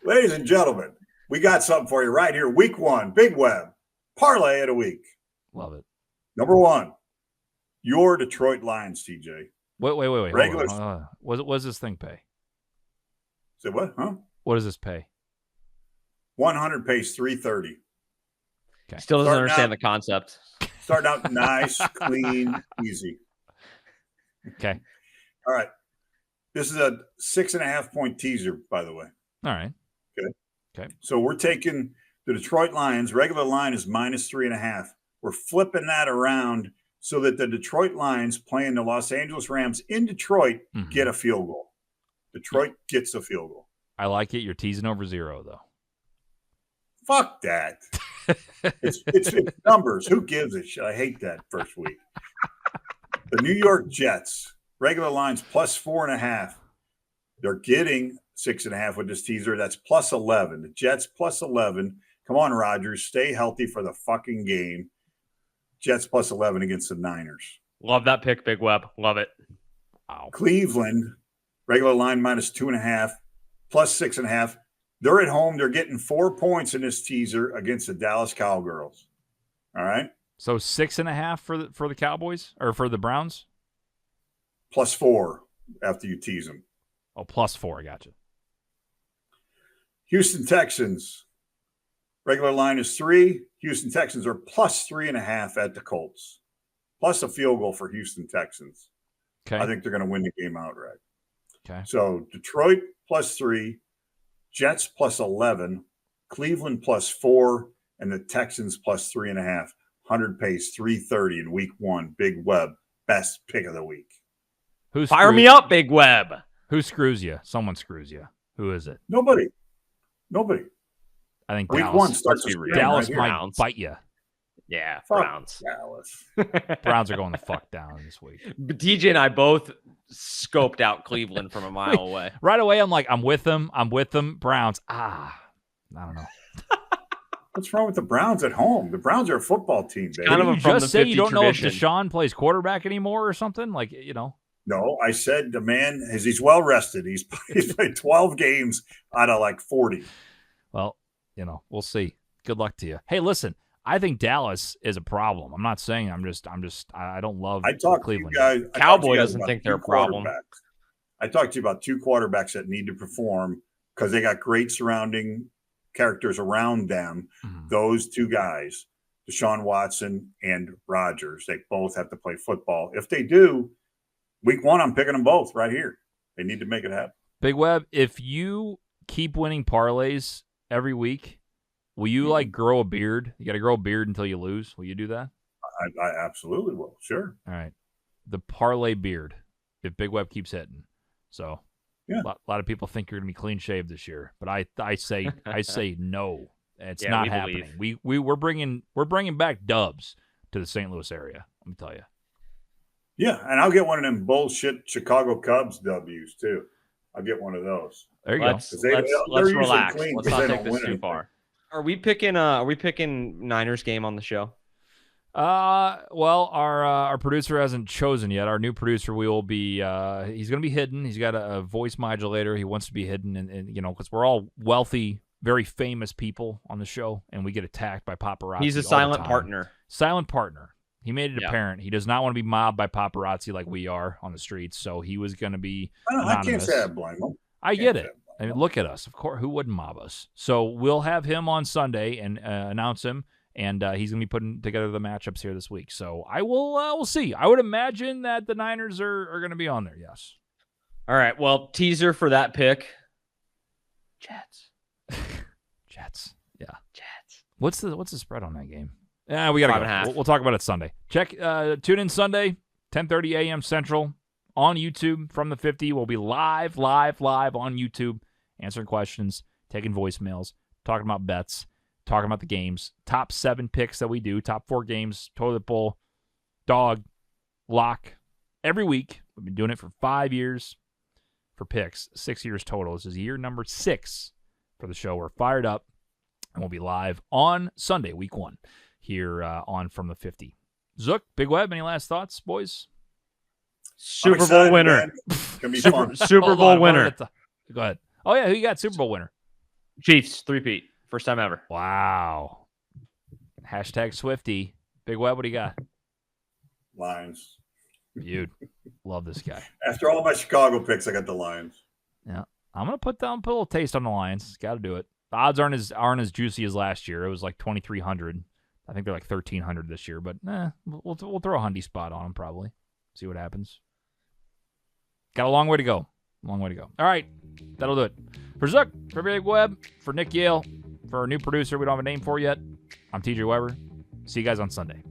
Ladies and gentlemen, we got something for you right here. Week one, Big Web, parlay of the week. Love it. Number one, your Detroit Lions, TJ. Wait. Regular. What does this thing pay? Say what? Huh? What does this pay? 100 pays 330. Okay. Still doesn't understand the concept. Starting out nice, clean, easy. Okay. All right. This is a 6.5 point teaser, by the way. All right. Okay. So we're taking the Detroit Lions. Regular line is -3.5. We're flipping that around so that the Detroit Lions playing the Los Angeles Rams in Detroit get a field goal. Detroit gets a field goal. I like it. You're teasing over 0, though. Fuck that. It's numbers. Who gives a shit? I hate that first week. The New York Jets, regular lines +4.5. They're getting 6.5 with this teaser. That's +11. The Jets +11. Come on, Rodgers. Stay healthy for the fucking game. Jets +11 against the Niners. Love that pick, Big Web. Love it. Wow. Cleveland, regular line -2.5, +6.5. They're at home. They're getting 4 points in this teaser against the Dallas Cowgirls. All right. So 6.5 for the Cowboys or for the Browns? +4 after you tease them. Oh, +4. I got you. Houston Texans. Regular line is 3. Houston Texans are +3.5 at the Colts. Plus a field goal for Houston Texans. Okay. I think they're going to win the game outright. Okay. So Detroit +3. Jets +11, Cleveland +4, and the Texans +3.5. 100 pays 330 in week one. Big Web, best pick of the week. Fire me up, Big Web. Who screws you? Someone screws you. Who is it? Nobody. I think week Dallas. one starts Dallas might bite you. Yeah, Fuck Browns. Dallas. Browns are going the fuck down this week. But TJ and I both scoped out Cleveland from a mile away. Right away, I'm like, I'm with them. Browns. I don't know. What's wrong with the Browns at home? The Browns are a football team, baby. kind of a You from just the say 50 you don't tradition. know if Deshaun plays quarterback anymore or something? Like, No, I said the man he's well rested. He's played 12 games out of like 40. Well, we'll see. Good luck to you. Hey, listen, I think Dallas is a problem. I'm not saying I don't love I talked to you Cleveland. guys. Cowboy doesn't think they're a problem. I talked to you about 2 quarterbacks that need to perform because they got great surrounding characters around them. Mhm. Those 2 guys, Deshaun Watson and Rodgers, they both have to play football. If they do, week 1, I'm picking them both right here. They need to make it happen. Big Web, if you keep winning parlays every week, will you like grow a beard? You got to grow a beard until you lose. Will you do that? I absolutely will. Sure. All right. The parlay beard, if Big Web keeps hitting. So Yeah. a lot of people think you're going to be clean shaved this year, but I say no. It's Yeah, not we happening. believe. We're bringing back Dubs to the St. Louis area. Let me tell you. Yeah, and I'll get one of them bullshit Chicago Cubs W's too. I'll get one of those. There you Let's They- they're usually relax. clean Let's because not they take don't this win too far. Are we picking Niners game on the show? go. Well, our producer hasn't chosen yet. Our new producer, we will be. He's going to be hidden. He's got a voice modulator. He wants to be hidden, and because we're all wealthy, very famous people on the show, and we get attacked by paparazzi. He's a all the silent time. partner. Silent partner. He made it Yeah. apparent he does not want to be mobbed by paparazzi like we are on the streets. So he was going to be I can't anonymous. say I blame them. I get it. I mean, look at us. Of course, who wouldn't mob us? So we'll have him on Sunday and announce him, and he's going to be putting together the matchups here this week. So I will. We'll see. I would imagine that the Niners are going to be on there. Yes. All right. Well, teaser for that pick. Jets. Jets. Yeah. Jets. What's the spread on that game? Yeah, we got to 5.5. go. We'll talk about it Sunday. Tune in Sunday, 10:30 a.m. Central on YouTube from the 50. We'll be live on YouTube, answering questions, taking voicemails, talking about bets, talking about the games, top 7 picks that we do, top 4 games, toilet bowl, dog, lock, every week. We've been doing it for 5 years for picks, 6 years total. This is year number 6 for the show. We're fired up, and we'll be live on Sunday, week 1. Here on From the 50. Zook, Big Web, any last thoughts, boys? Super Bowl winner. Man. It's gonna be fun. Super Hold Bowl on, winner. Go ahead. Oh, yeah, who you got Super Bowl winner? Chiefs, 3-peat. First time ever. Wow. Hashtag Swifty. Big Web, what do you got? Lions. Dude, love this guy. After all my Chicago picks, I got the Lions. Yeah. I'm going to put a little taste on the Lions. Got to do it. The odds aren't as juicy as last year. It was like 2,300. I think they're like 1,300 this year, but we'll throw a Hundy spot on them probably. See what happens. Got a long way to go. All right, that'll do it. For Zook, for Big Web, for Nick Yale, for our new producer we don't have a name for yet, I'm TJ Weber. See you guys on Sunday.